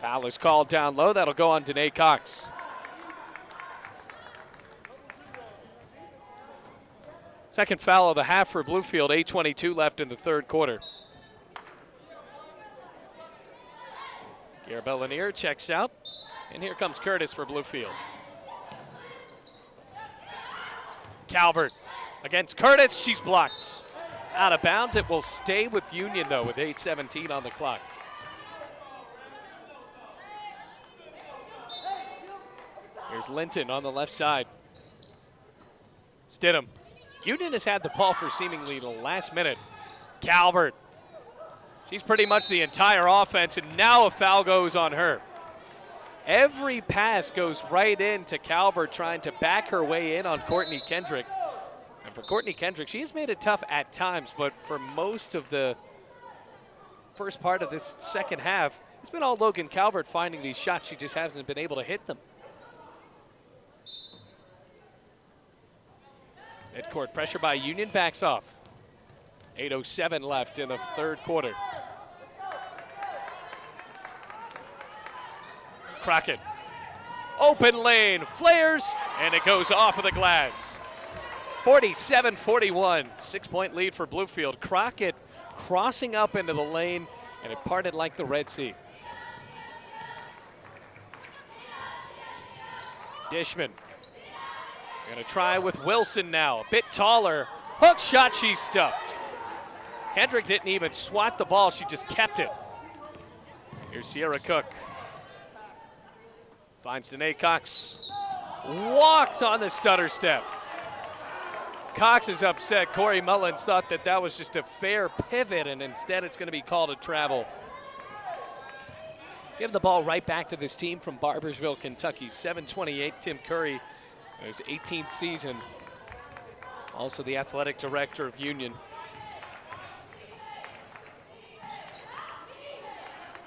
Foul is called down low. That'll go on Danae Cox. Second foul of the half for Bluefield. 8:22 left in the third quarter. Garabelle Lanier checks out. And here comes Curtis for Bluefield. Calvert against Curtis. She's blocked. Out of bounds. It will stay with Union, though, with 8:17 on the clock. Here's Linton on the left side. Stidham. Union has had the ball for seemingly the last minute. Calvert. She's pretty much the entire offense, and now a foul goes on her. Every pass goes right into Calvert, trying to back her way in on Courtney Kendrick. And for Courtney Kendrick, she has made it tough at times, but for most of the first part of this second half, it's been all Logan Calvert finding these shots. She just hasn't been able to hit them. Midcourt pressure by Union backs off. 8:07 left in the third quarter. Crockett. Open lane, flares, and it goes off of the glass. 47-41, 6-point lead for Bluefield. Crockett crossing up into the lane, and it parted like the Red Sea. Dishman. Gonna try with Wilson now, a bit taller. Hook shot, she's stuffed. Kendrick didn't even swat the ball, she just kept it. Here's Sierra Cook. Finds Danae Cox. Walked on the stutter step. Cox is upset. Corey Mullins thought that that was just a fair pivot, and instead it's gonna be called a travel. Give the ball right back to this team from Barbersville, Kentucky. 7:28, Tim Curry. His 18th season. Also the athletic director of Union.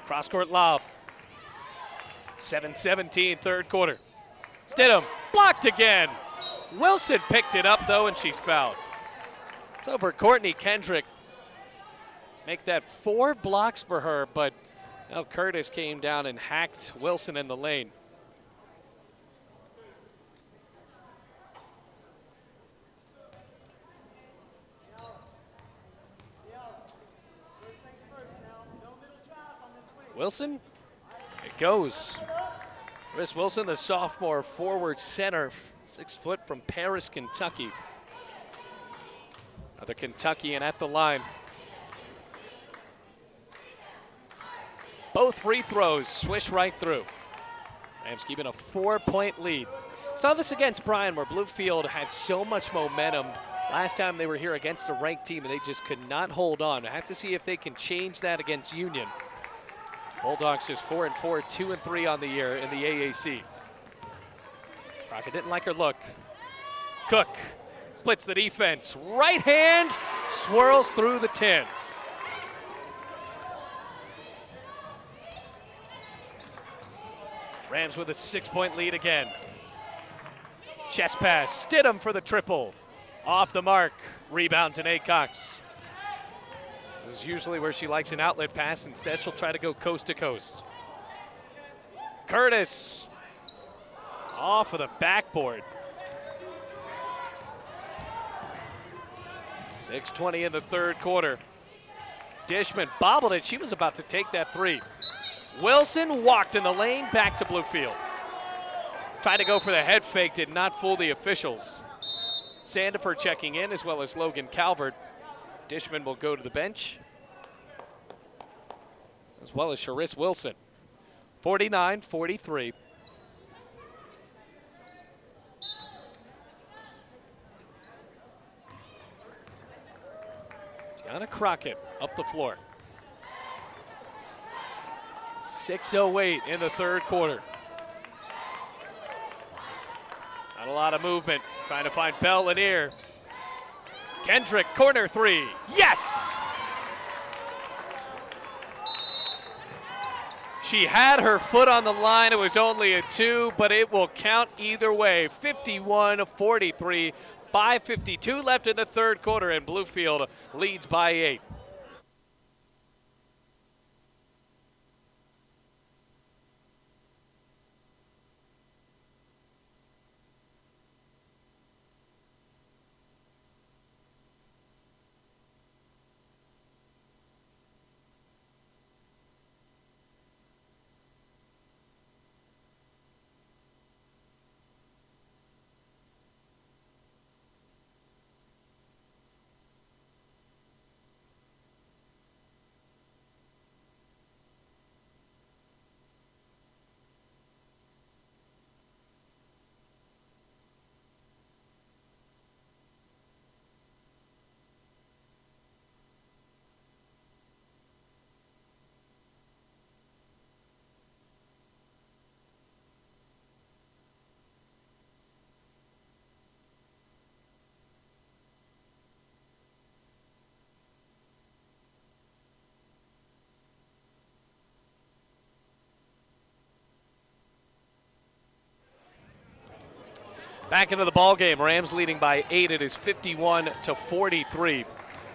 Cross-court lob. 7:17, third quarter. Stidham blocked again. Wilson picked it up, though, and she's fouled. It's over Courtney Kendrick. Make that 4 blocks for her, but now Curtis came down and hacked Wilson in the lane. Wilson It goes. Chris Wilson, the sophomore forward center, 6 foot from Paris, Kentucky. Another Kentuckian at the line. Both free throws swish right through. Rams keeping a 4-point lead. Saw this against Bryan, where Bluefield had so much momentum last time they were here against a ranked team, and they just could not hold on. I have to see if they can change that against Union. Bulldogs just 4-4, 2-3 on the year in the AAC. Crockett didn't like her look. Cook splits the defense. Right hand swirls through the 10. Rams with a 6-point lead again. Chest pass, Stidham for the triple. Off the mark, rebound to Nate Cox. This is usually where she likes an outlet pass. Instead, she'll try to go coast to coast. Curtis off of the backboard. 6:20 in the third quarter. Dishman bobbled it. She was about to take that three. Wilson walked in the lane, back to Bluefield. Tried to go for the head fake, did not fool the officials. Sandefur checking in, as well as Logan Calvert. Dishman will go to the bench, as well as Charis Wilson. 49-43. Tiana Crockett up the floor. 6:08 in the third quarter. Not a lot of movement. Trying to find Bell Lanier. Kendrick, corner three. Yes! She had her foot on the line. It was only a 2, but it will count either way. 51-43. 5:52 left in the third quarter, and Bluefield leads by 8. Back into the ball game. Rams leading by 8. It is 51-43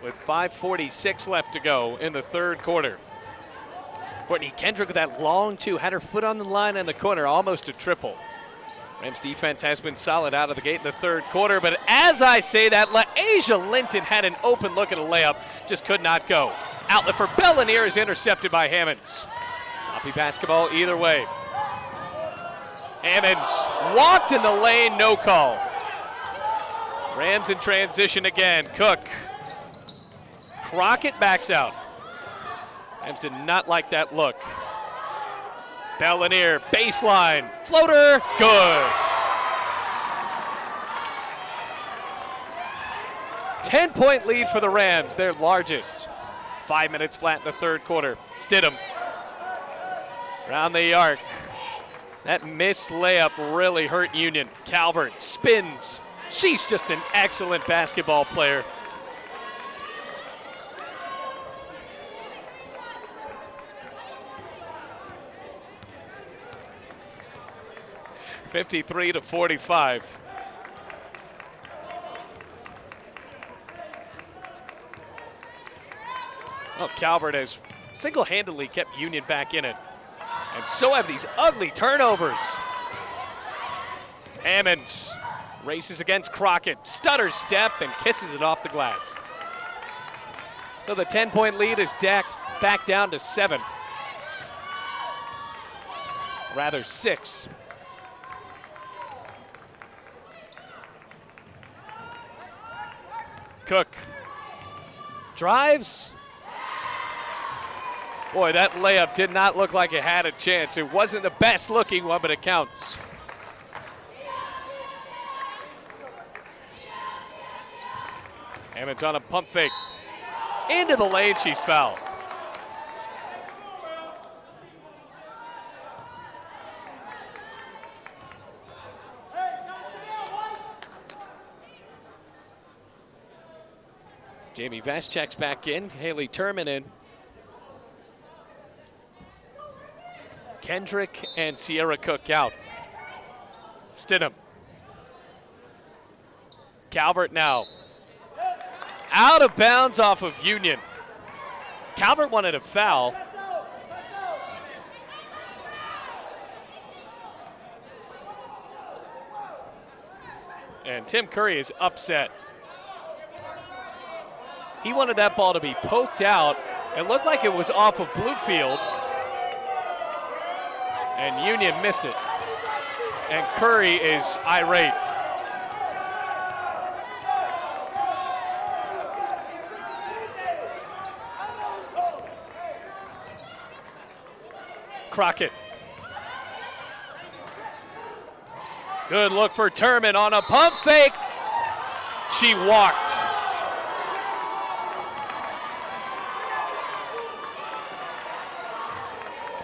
with 5:46 left to go in the third quarter. Courtney Kendrick with that long 2, had her foot on the line in the corner, almost a triple. Rams defense has been solid out of the gate in the third quarter, but as I say that, Asia Linton had an open look at a layup, just could not go. Outlet for Bell Lanier is intercepted by Hammonds. Sloppy basketball either way. Hammonds walked in the lane, no call. Rams in transition again. Cook. Crockett backs out. Rams did not like that look. Bell Lanier, baseline, floater, good. 10-point lead for the Rams, their largest. 5 minutes flat in the third quarter. Stidham around the arc. That missed layup really hurt Union. Calvert spins. She's just an excellent basketball player. (53-45). Well, Calvert has single-handedly kept Union back in it. And so have these ugly turnovers. Hammonds races against Crockett, stutter step, and kisses it off the glass. So the 10-point lead is back down to 7. Rather 6. Cook drives. Boy, that layup did not look like it had a chance. It wasn't the best looking one, but it counts. Hammond's on a pump fake. Into the lane, she's fouled. Jamie Vest checks back in. Haley Turman in. Kendrick and Sierra Cook out. Stidham. Calvert now. Out of bounds off of Union. Calvert wanted a foul. And Tim Curry is upset. He wanted that ball to be poked out. It looked like it was off of Bluefield. And Union missed it. And Curry is irate. Crockett. Good look for Turman on a pump fake. She walked.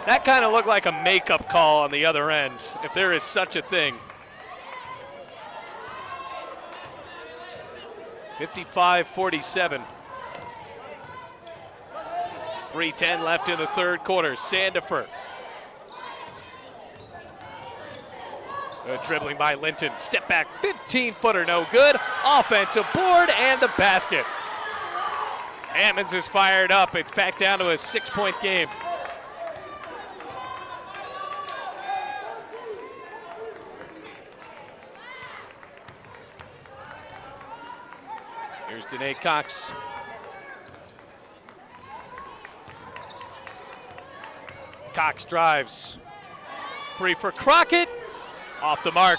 That kind of looked like a makeup call on the other end, if there is such a thing. 55-47. 3:10 left in the third quarter. Sandifer. Dribbling by Linton. Step back, 15-footer, no good. Offensive board and the basket. Hammonds is fired up. It's back down to a 6-point game. Here's Danae Cox. Cox drives. 3 for Crockett. Off the mark.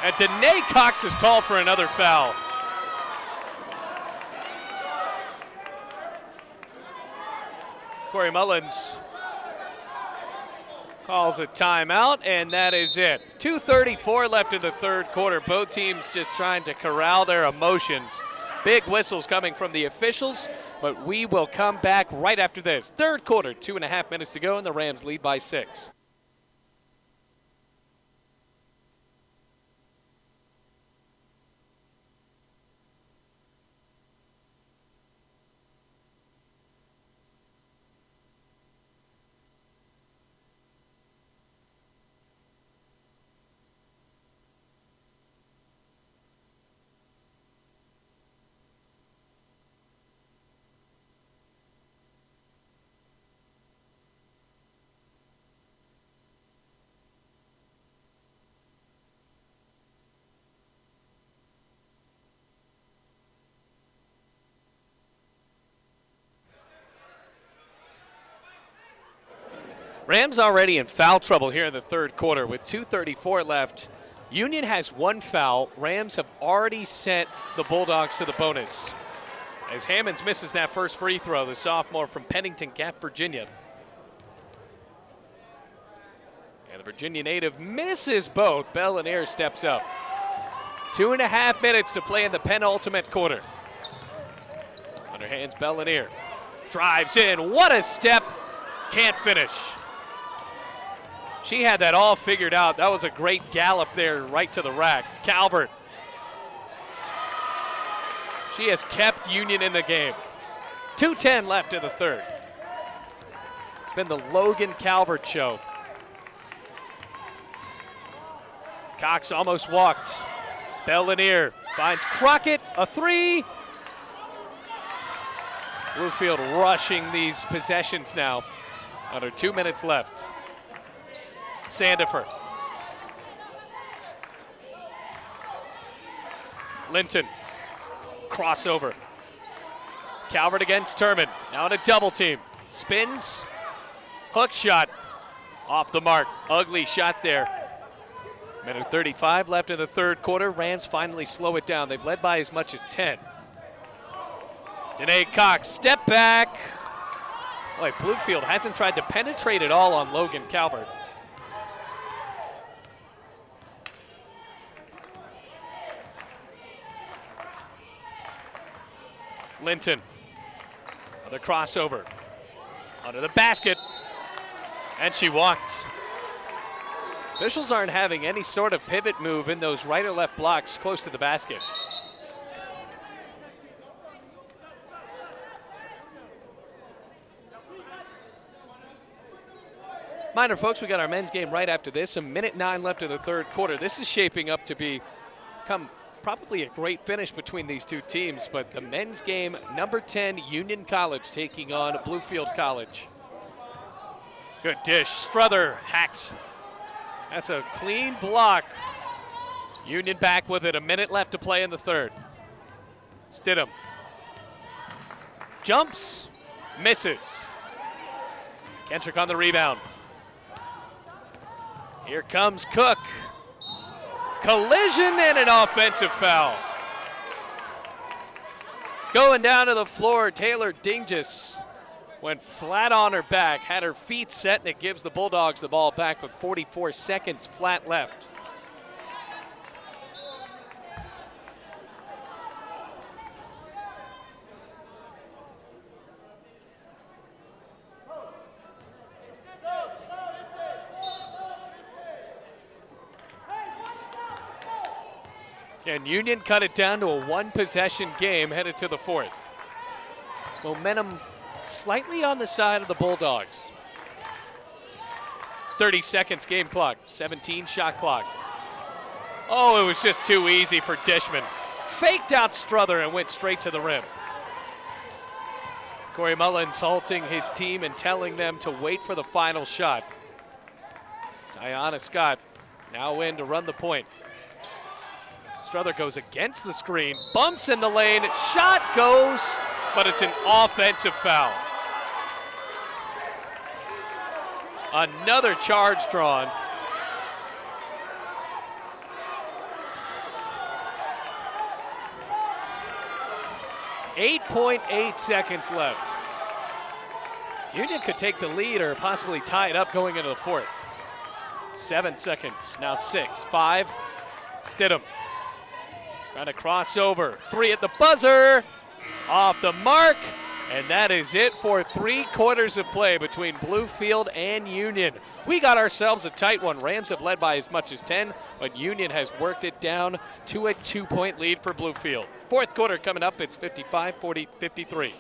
And Danae Cox is called for another foul. Corey Mullins calls a timeout, and that is it. 2:34 left in the third quarter. Both teams just trying to corral their emotions. Big whistles coming from the officials, but we will come back right after this. Third quarter, 2.5 minutes to go, and the Rams lead by 6. Rams already in foul trouble here in the third quarter with 2:34 left. Union has 1 foul. Rams have already sent the Bulldogs to the bonus. As Hammonds misses that first free throw, the sophomore from Pennington Gap, Virginia. And the Virginia native misses both. Bellinier steps up. 2.5 minutes to play in the penultimate quarter. Underhands Bellinier. Drives in. What a step. Can't finish. She had that all figured out. That was a great gallop there right to the rack. Calvert. She has kept Union in the game. 2:10 left in the third. It's been the Logan Calvert show. Cox almost walked. Bellinier finds Crockett, a 3. Bluefield rushing these possessions now. Under 2 minutes left. Sandifer. Linton. Crossover. Calvert against Turman. Now in a double team. Spins. Hook shot. Off the mark. Ugly shot there. Minute 35 left in the third quarter. Rams finally slow it down. They've led by as much as 10. Danae Cox, step back. Boy, Bluefield hasn't tried to penetrate at all on Logan Calvert. Linton, another crossover, under the basket, and she walked. Officials aren't having any sort of pivot move in those right or left blocks close to the basket. Minor folks, we got our men's game right after this. A minute 9 left in the third quarter. This is shaping up to become probably a great finish between these two teams, but the men's game, number 10, Union College taking on Bluefield College. Good dish. Struther hacked. That's a clean block. Union back with it. A minute left to play in the third. Stidham. Jumps. Misses. Kendrick on the rebound. Here comes Cook. Collision and an offensive foul. Going down to the floor, Taylor Dingus went flat on her back, had her feet set, and it gives the Bulldogs the ball back with 44 seconds flat left. And Union cut it down to a one-possession game headed to the fourth. Momentum slightly on the side of the Bulldogs. 30 seconds game clock, 17 shot clock. Oh, it was just too easy for Dishman. Faked out Struther and went straight to the rim. Corey Mullins halting his team and telling them to wait for the final shot. Diana Scott now in to run the point. Struther goes against the screen, bumps in the lane, shot goes, but it's an offensive foul. Another charge drawn. .8 seconds left. Union could take the lead or possibly tie it up going into the fourth. 7 seconds, now 6, 5. Stidham. Trying to cross over. 3 at the buzzer. Off the mark. And that is it for 3 quarters of play between Bluefield and Union. We got ourselves a tight one. Rams have led by as much as 10, but Union has worked it down to a 2-point lead for Bluefield. Fourth quarter coming up. It's 55-53.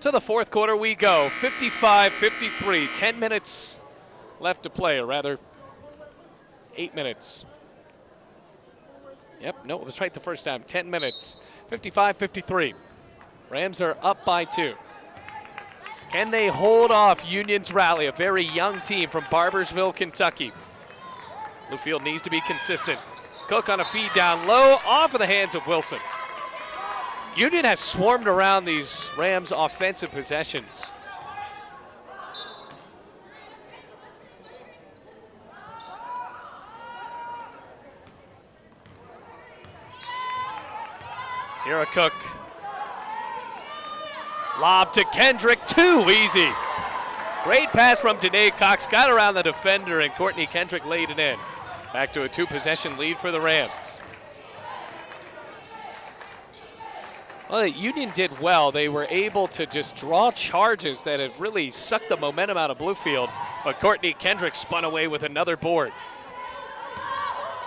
To the fourth quarter we go, 55-53, 10 minutes left to play, or rather 8 minutes. Yep, no, it was right the first time, 10 minutes, 55-53. Rams are up by 2. Can they hold off Union's rally, a very young team from Barbersville, Kentucky? Bluefield needs to be consistent. Cook on a feed down low, off of the hands of Wilson. Union has swarmed around these Rams offensive possessions. Sierra Cook Lob to Kendrick, too easy. Great pass from Danae Cox, got around the defender, and Courtney Kendrick laid it in. Back to a 2-possession lead for the Rams. Well, Union did well. They were able to just draw charges that have really sucked the momentum out of Bluefield, but Courtney Kendrick spun away with another board.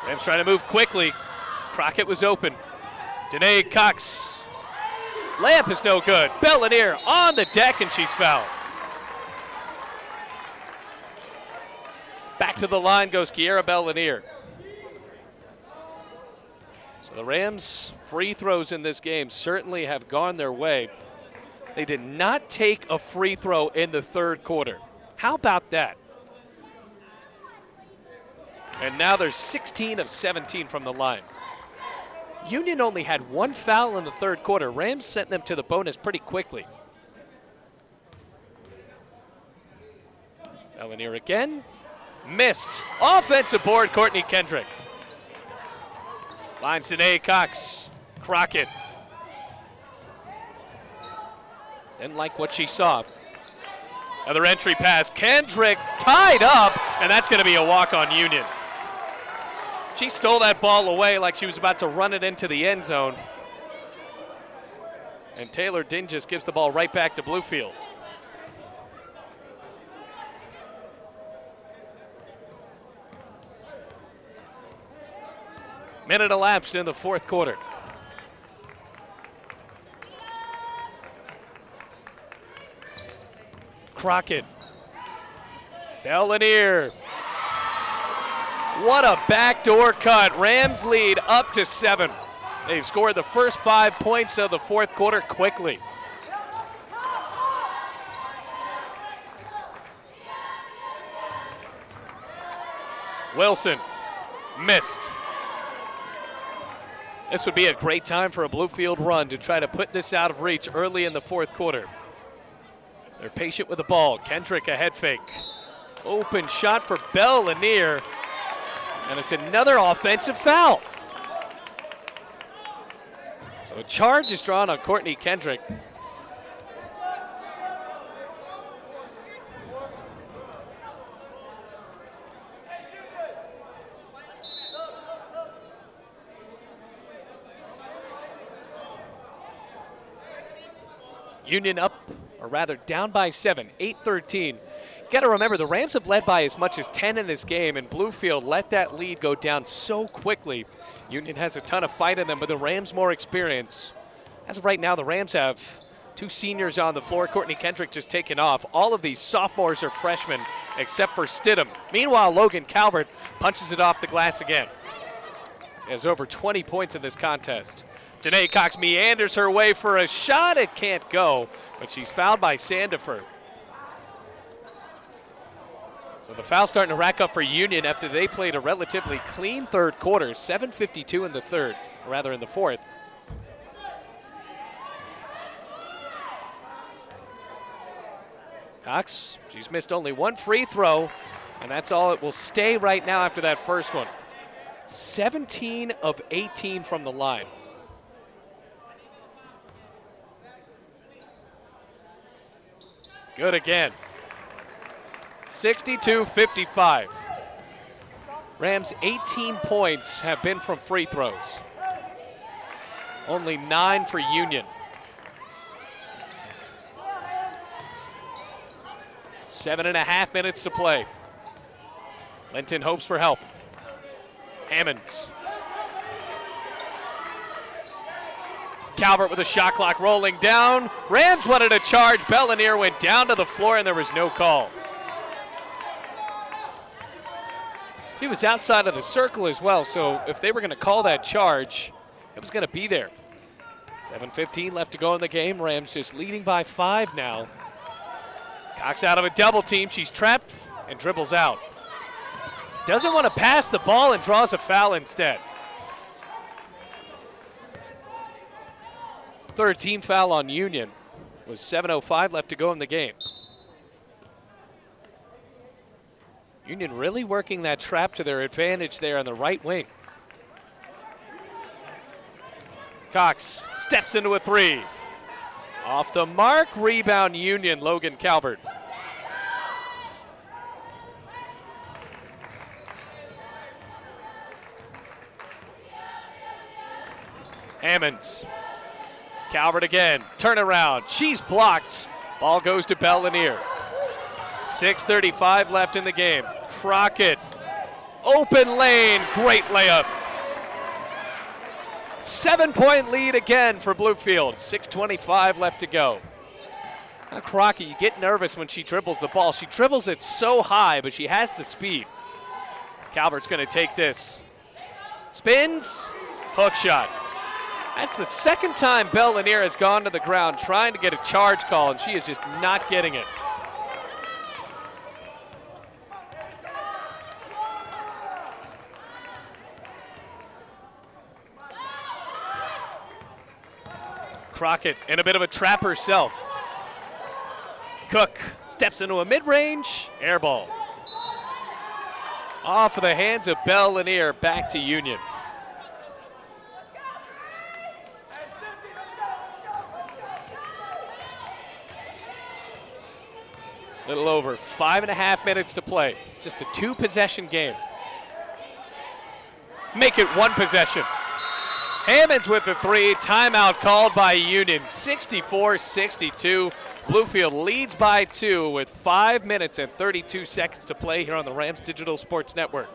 Rams trying to move quickly. Crockett was open. Danae Cox. Layup is no good. Bellanier on the deck, and she's fouled. Back to the line goes Kiera Bellanier. So the Rams' free throws in this game certainly have gone their way. They did not take a free throw in the third quarter. How about that? And now they're 16 of 17 from the line. Union only had one foul in the third quarter. Rams sent them to the bonus pretty quickly. Bellanier again. Missed. Offensive board, Courtney Kendrick. Finds Danae Cox. Crockett. Didn't like what she saw. Another entry pass. Kendrick tied up, and that's going to be a walk on Union. She stole that ball away like she was about to run it into the end zone. And Taylor Dinges gives the ball right back to Bluefield. Minute elapsed in the fourth quarter. Crockett. Bellanier. What a backdoor cut. Rams lead up to 7. They've scored the first 5 points of the fourth quarter quickly. Wilson missed. This would be a great time for a Bluefield run to try to put this out of reach early in the fourth quarter. They're patient with the ball. Kendrick a head fake. Open shot for Bellanier. And it's another offensive foul. So a charge is drawn on Courtney Kendrick. Union up, or rather down by 7, 8-13. You got to remember, the Rams have led by as much as 10 in this game, and Bluefield let that lead go down so quickly. Union has a ton of fight in them, but the Rams more experience. As of right now, the Rams have 2 seniors on the floor. Courtney Kendrick just taken off. All of these sophomores are freshmen, except for Stidham. Meanwhile, Logan Calvert punches it off the glass again. He has over 20 points in this contest. Danae Cox meanders her way for a shot. It can't go, but she's fouled by Sandefur. So the foul starting to rack up for Union after they played a relatively clean third quarter. 7:52 in the third, or rather in the fourth. Cox, she's missed only one free throw, and that's all it will stay right now after that first one. 17 of 18 from the line. Good again. 62-55. Rams' 18 points have been from free throws. Only 9 for Union. 7.5 minutes to play. Linton hopes for help. Hammonds. Calvert with a shot clock rolling down. Rams wanted a charge. Bellanier went down to the floor and there was no call. He was outside of the circle as well, so if they were going to call that charge, it was going to be there. 7:15 left to go in the game. Rams just leading by 5 now. Cox out of a double team. She's trapped and dribbles out. Doesn't want to pass the ball and draws a foul instead. Third team foul on Union with 7:05 left to go in the game. Union really working that trap to their advantage there on the right wing. Cox steps into a 3. Off the mark, rebound Union, Logan Calvert. Hammonds. Calvert again, turnaround, she's blocked. Ball goes to Bell Lanier. 6:35 left in the game. Crockett, open lane, great layup. 7-point lead again for Bluefield. 6:25 left to go. Now Crockett, you get nervous when she dribbles the ball. She dribbles it so high, but she has the speed. Calvert's going to take this. Spins, hook shot. That's the second time Bell Lanier has gone to the ground trying to get a charge call, and she is just not getting it. Crockett in a bit of a trap herself. Cook steps into a mid-range, air ball. Off of the hands of Bell Lanier, back to Union. Little over 5.5 minutes to play. Just a 2-possession game. Make it 1 possession. Hammonds with the 3, timeout called by Union, 64-62. Bluefield leads by 2 with 5 minutes and 32 seconds to play here on the Rams Digital Sports Network.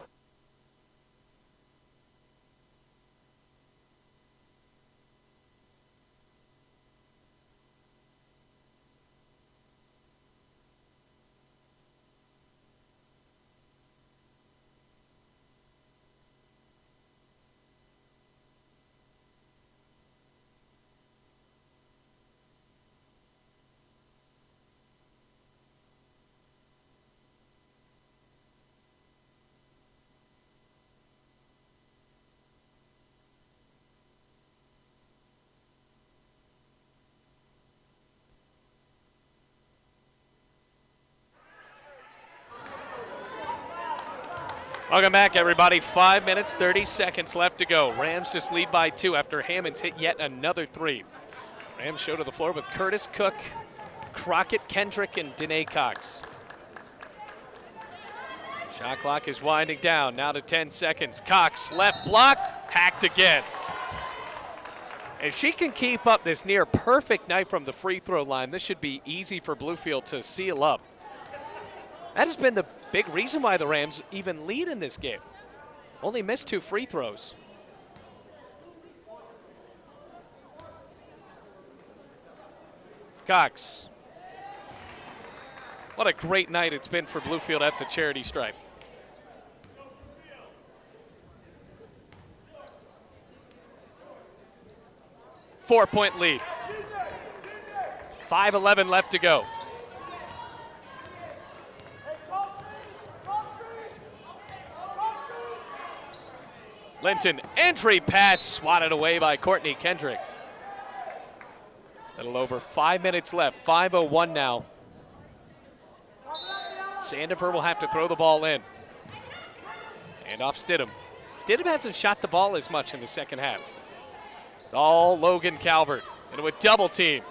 Welcome back, everybody. 5 minutes, 30 seconds left to go. Rams just lead by 2 after Hammonds hit yet another 3. Rams show to the floor with Curtis, Cook, Crockett, Kendrick, and Danae Cox. Shot clock is winding down, now to 10 seconds. Cox, left block, hacked again. If she can keep up this near perfect night from the free throw line, this should be easy for Bluefield to seal up. That has been the big reason why the Rams even lead in this game. Only missed 2 free throws. Cox. What a great night it's been for Bluefield at the charity stripe. Four-point lead. 5:11 left to go. Linton, entry pass swatted away by Courtney Kendrick. Little over 5 minutes left, 5:01 now. Sandifer will have to throw the ball in. And off Stidham. Stidham hasn't shot the ball as much in the second half. It's all Logan Calvert into a double team.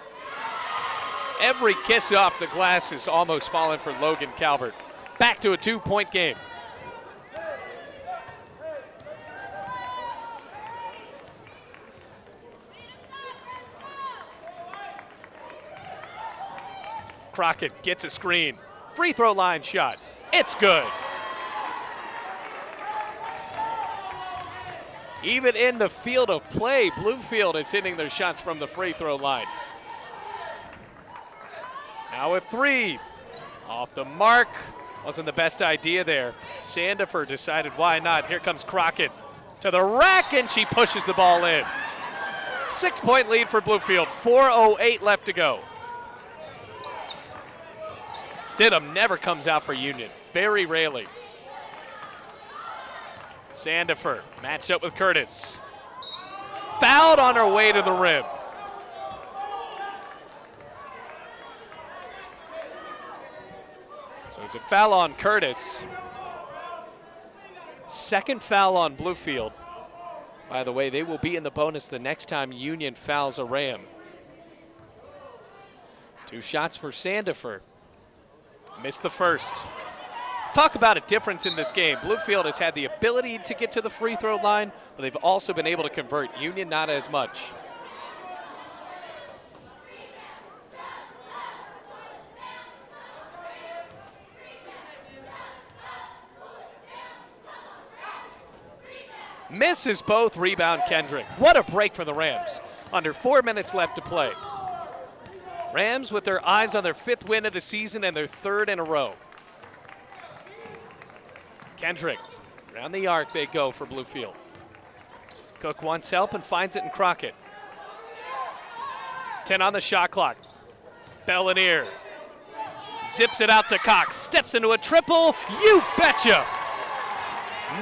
Every kiss off the glass is almost fallen for Logan Calvert. Back to a 2-point game. Crockett gets a screen. Free throw line shot. It's good. Even in the field of play, Bluefield is hitting their shots from the free throw line. Now a 3. Off the mark. Wasn't the best idea there. Sandifer decided why not. Here comes Crockett to the rack, and she pushes the ball in. 6-point lead for Bluefield. 4:08 left to go. Stidham never comes out for Union, very rarely. Sandifer matched up with Curtis. Fouled on her way to the rim. So it's a foul on Curtis. Second foul on Bluefield. By the way, they will be in the bonus the next time Union fouls a Ram. 2 shots for Sandifer. Missed the first. Talk about a difference in this game. Bluefield has had the ability to get to the free throw line, but they've also been able to convert. Union not as much. Misses both. Rebound Kendrick. What a break for the Rams. Under 4 minutes left to play. Rams with their eyes on their 5th win of the season and their 3rd in a row. Kendrick, around the arc they go for Bluefield. Cook wants help and finds it in Crockett. 10 on the shot clock. Bellinier zips it out to Cox, steps into a triple, you betcha!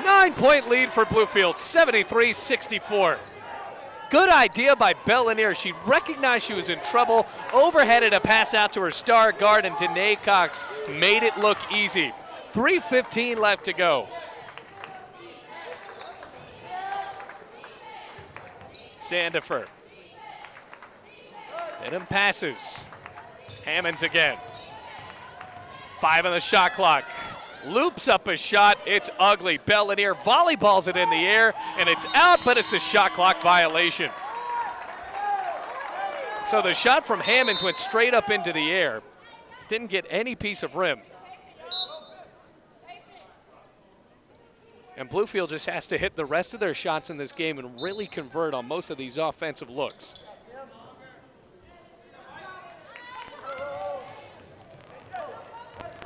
9-point lead for Bluefield, 73-64. Good idea by Bellinier. She recognized she was in trouble, overheaded a pass out to her star guard, and Danae Cox made it look easy. 3:15 left to go. Sandifer. Stidham passes. Hammonds again. 5 on the shot clock. Loops up a shot. It's ugly. Bellinier volleyballs it in the air, and it's out, but it's a shot clock violation. So the shot from Hammonds went straight up into the air. Didn't get any piece of rim. And Bluefield just has to hit the rest of their shots in this game and really convert on most of these offensive looks.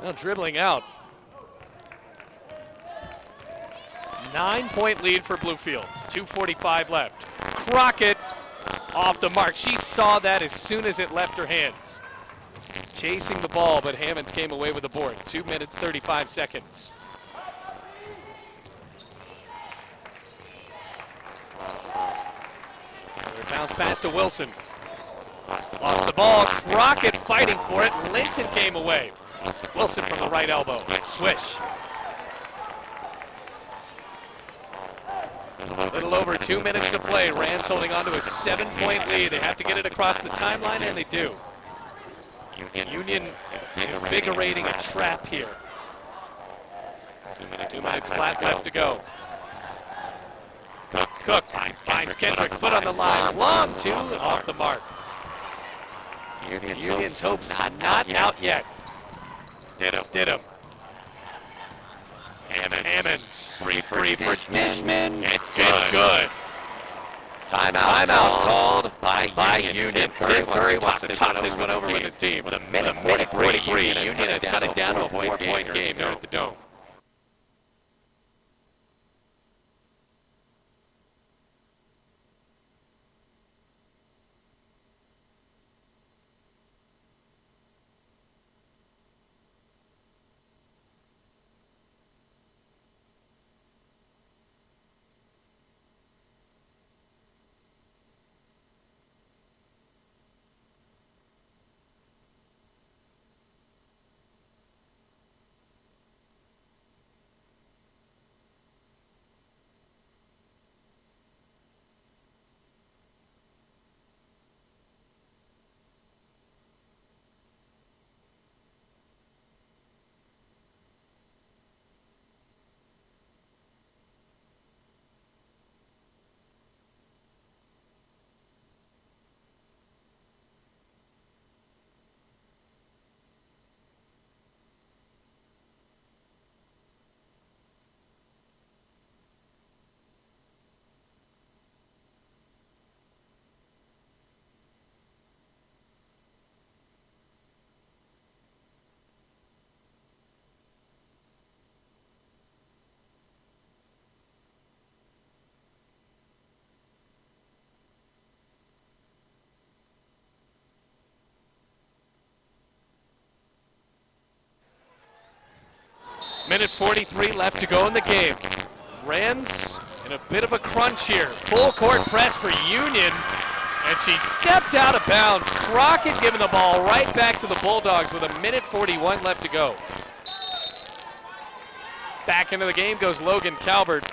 Now dribbling out. 9-point lead for Bluefield. 2:45 left. Crockett off the mark. She saw that as soon as it left her hands. Chasing the ball, but Hammonds came away with the board. 2 minutes, 35 seconds. Bounce pass to Wilson. Lost the ball. Crockett fighting for it. Linton came away. Wilson from the right elbow. Swish. A little over 2 minutes to play. Rams holding on to a 7-point lead. They have to get it across the timeline, and they do. Union invigorating a trap here. 2 minutes flat left to go. Cook finds Kendrick, foot on the line, long 2, off the mark. Union's hopes not out yet. Stidham. Hammonds. Free for Dishman. It's good. Timeout called by Union. Tim Curry wants to talk this one over with his team. With a minute 43, Union has cut it down to a 4-point game here at the Dome. Minute 43 left to go in the game. Rams in a bit of a crunch here. Full court press for Union, and she stepped out of bounds. Crockett giving the ball right back to the Bulldogs with a minute 41 left to go. Back into the game goes Logan Calvert.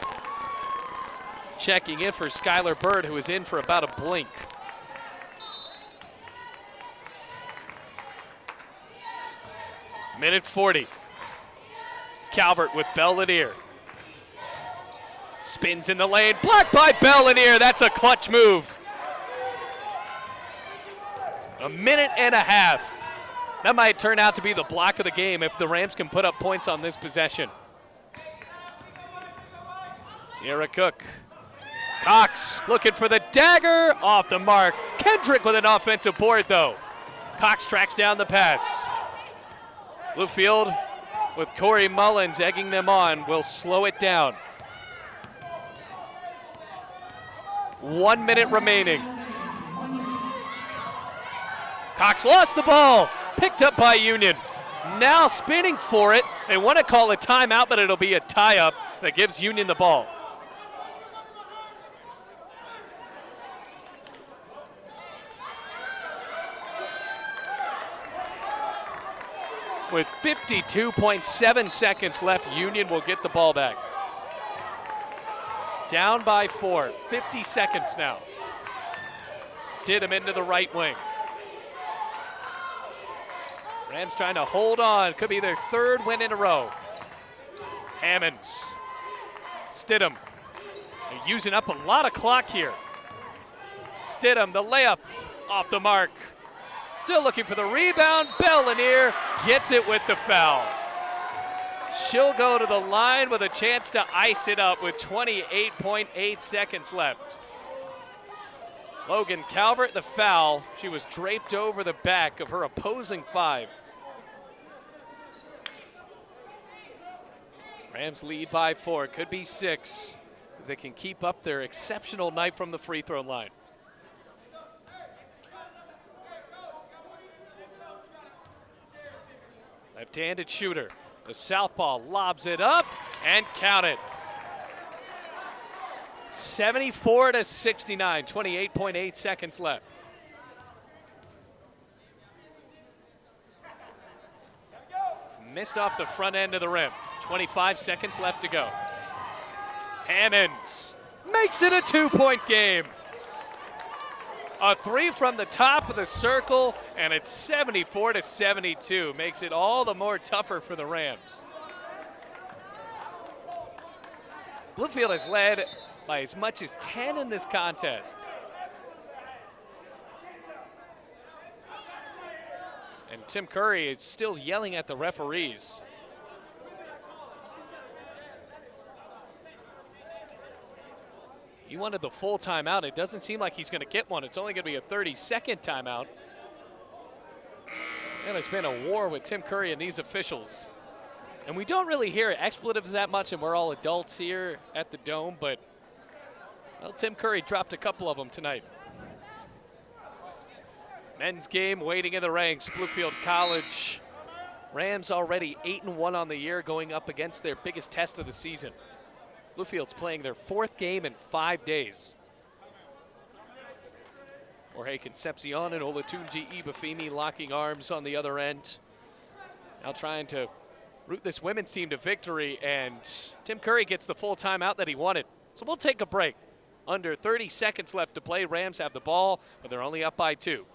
Checking in for Skylar Bird, who is in for about a blink. Minute 40. Calvert with Bell-Lanier. Spins in the lane, blocked by Bell-Lanier. That's a clutch move. A minute and a half. That might turn out to be the block of the game if the Rams can put up points on this possession. Sierra Cook. Cox looking for the dagger, off the mark. Kendrick with an offensive board though. Cox tracks down the pass. Bluefield with Corey Mullins egging them on will slow it down. 1 minute remaining. Cox lost the ball, picked up by Union. Now spinning for it. They want to call a timeout, but it'll be a tie-up that gives Union the ball. With 52.7 seconds left, Union will get the ball back. Down by 4, 50 seconds now. Stidham into the right wing. Rams trying to hold on. Could be their third win in a row. Hammonds. Stidham. They're using up a lot of clock here. Stidham, the layup off the mark. Still looking for the rebound. Bell-Lanier gets it with the foul. She'll go to the line with a chance to ice it up with 28.8 seconds left. Logan Calvert, the foul. She was draped over the back of her opposing 5. Rams lead by 4, could be 6. If they can keep up their exceptional night from the free throw line. Left-handed shooter. The southpaw lobs it up and count it. 74-69, 28.8 seconds left. Missed off the front end of the rim. 25 seconds left to go. Hammonds makes it a 2-point game. A 3 from the top of the circle, and it's 74-72. Makes it all the more tougher for the Rams. Bluefield has led by as much as 10 in this contest. And Tim Curry is still yelling at the referees. He wanted the full timeout. It doesn't seem like he's going to get one. It's only going to be a 30-second timeout. And it's been a war with Tim Curry and these officials. And we don't really hear expletives that much, and we're all adults here at the Dome, but well, Tim Curry dropped a couple of them tonight. Men's game waiting in the ranks. Bluefield College. Rams already 8-1 on the year, going up against their biggest test of the season. Bluefield's playing their 4th game in 5 days. Jorge Concepcion and Olatunji Ibafemi locking arms on the other end. Now trying to root this women's team to victory, and Tim Curry gets the full timeout that he wanted. So we'll take a break. Under 30 seconds left to play. Rams have the ball, but they're only up by 2.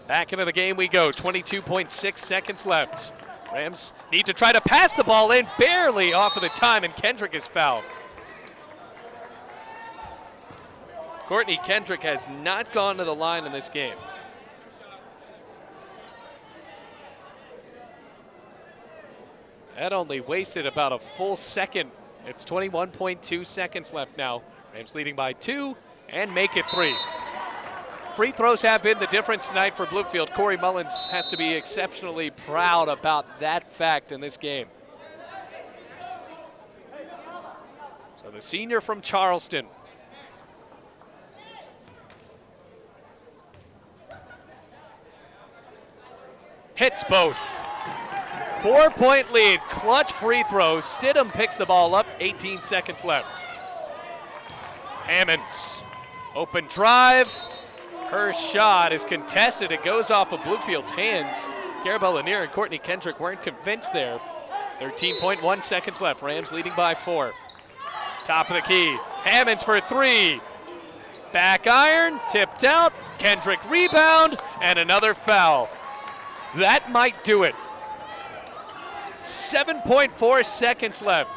Back into the game we go, 22.6 seconds left. Rams need to try to pass the ball in, barely off of the time, and Kendrick is fouled. Courtney Kendrick has not gone to the line in this game. That only wasted about a full second. It's 21.2 seconds left now. Rams leading by 2 and make it 3. Free throws have been the difference tonight for Bluefield. Corey Mullins has to be exceptionally proud about that fact in this game. So the senior from Charleston. Hits both. 4-point lead, clutch free throws. Stidham picks the ball up, 18 seconds left. Hammonds, open drive. Her shot is contested. It goes off of Bluefield's hands. Garabelle Lanier and Courtney Kendrick weren't convinced there. 13.1 seconds left. Rams leading by 4. Top of the key. Hammonds for 3. Back iron, tipped out. Kendrick rebound, and another foul. That might do it. 7.4 seconds left.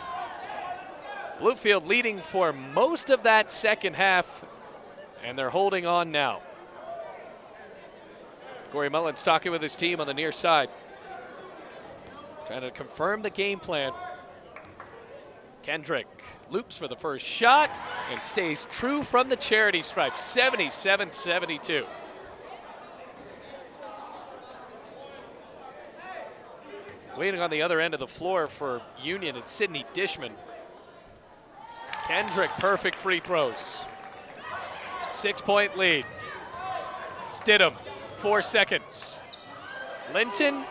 Bluefield leading for most of that second half, and they're holding on now. Corey Mullins talking with his team on the near side, trying to confirm the game plan. Kendrick loops for the first shot and stays true from the charity stripe, 77-72. Waiting on the other end of the floor for Union, it's Sydney Dishman. Kendrick, perfect free throws. 6-point lead. Stidham, 4 seconds. Linton,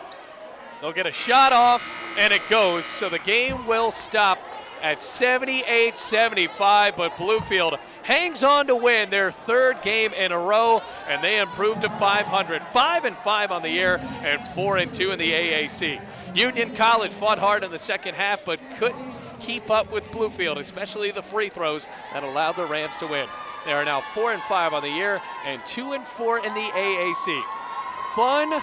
they'll get a shot off, and it goes. So the game will stop at 78-75, but Bluefield hangs on to win their 3rd game in a row, and they improve to 500. 5-5 on the year and 4-2 in the AAC. Union College fought hard in the second half, but couldn't keep up with Bluefield, especially the free throws that allowed the Rams to win. They are now 4-5 on the year and 2-4 in the AAC. Fun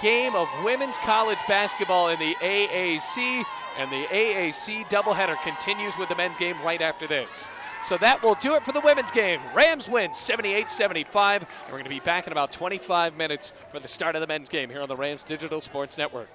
game of women's college basketball in the AAC, and the AAC doubleheader continues with the men's game right after this. So that will do it for the women's game. Rams win 78-75, and we're going to be back in about 25 minutes for the start of the men's game here on the Rams Digital Sports Network.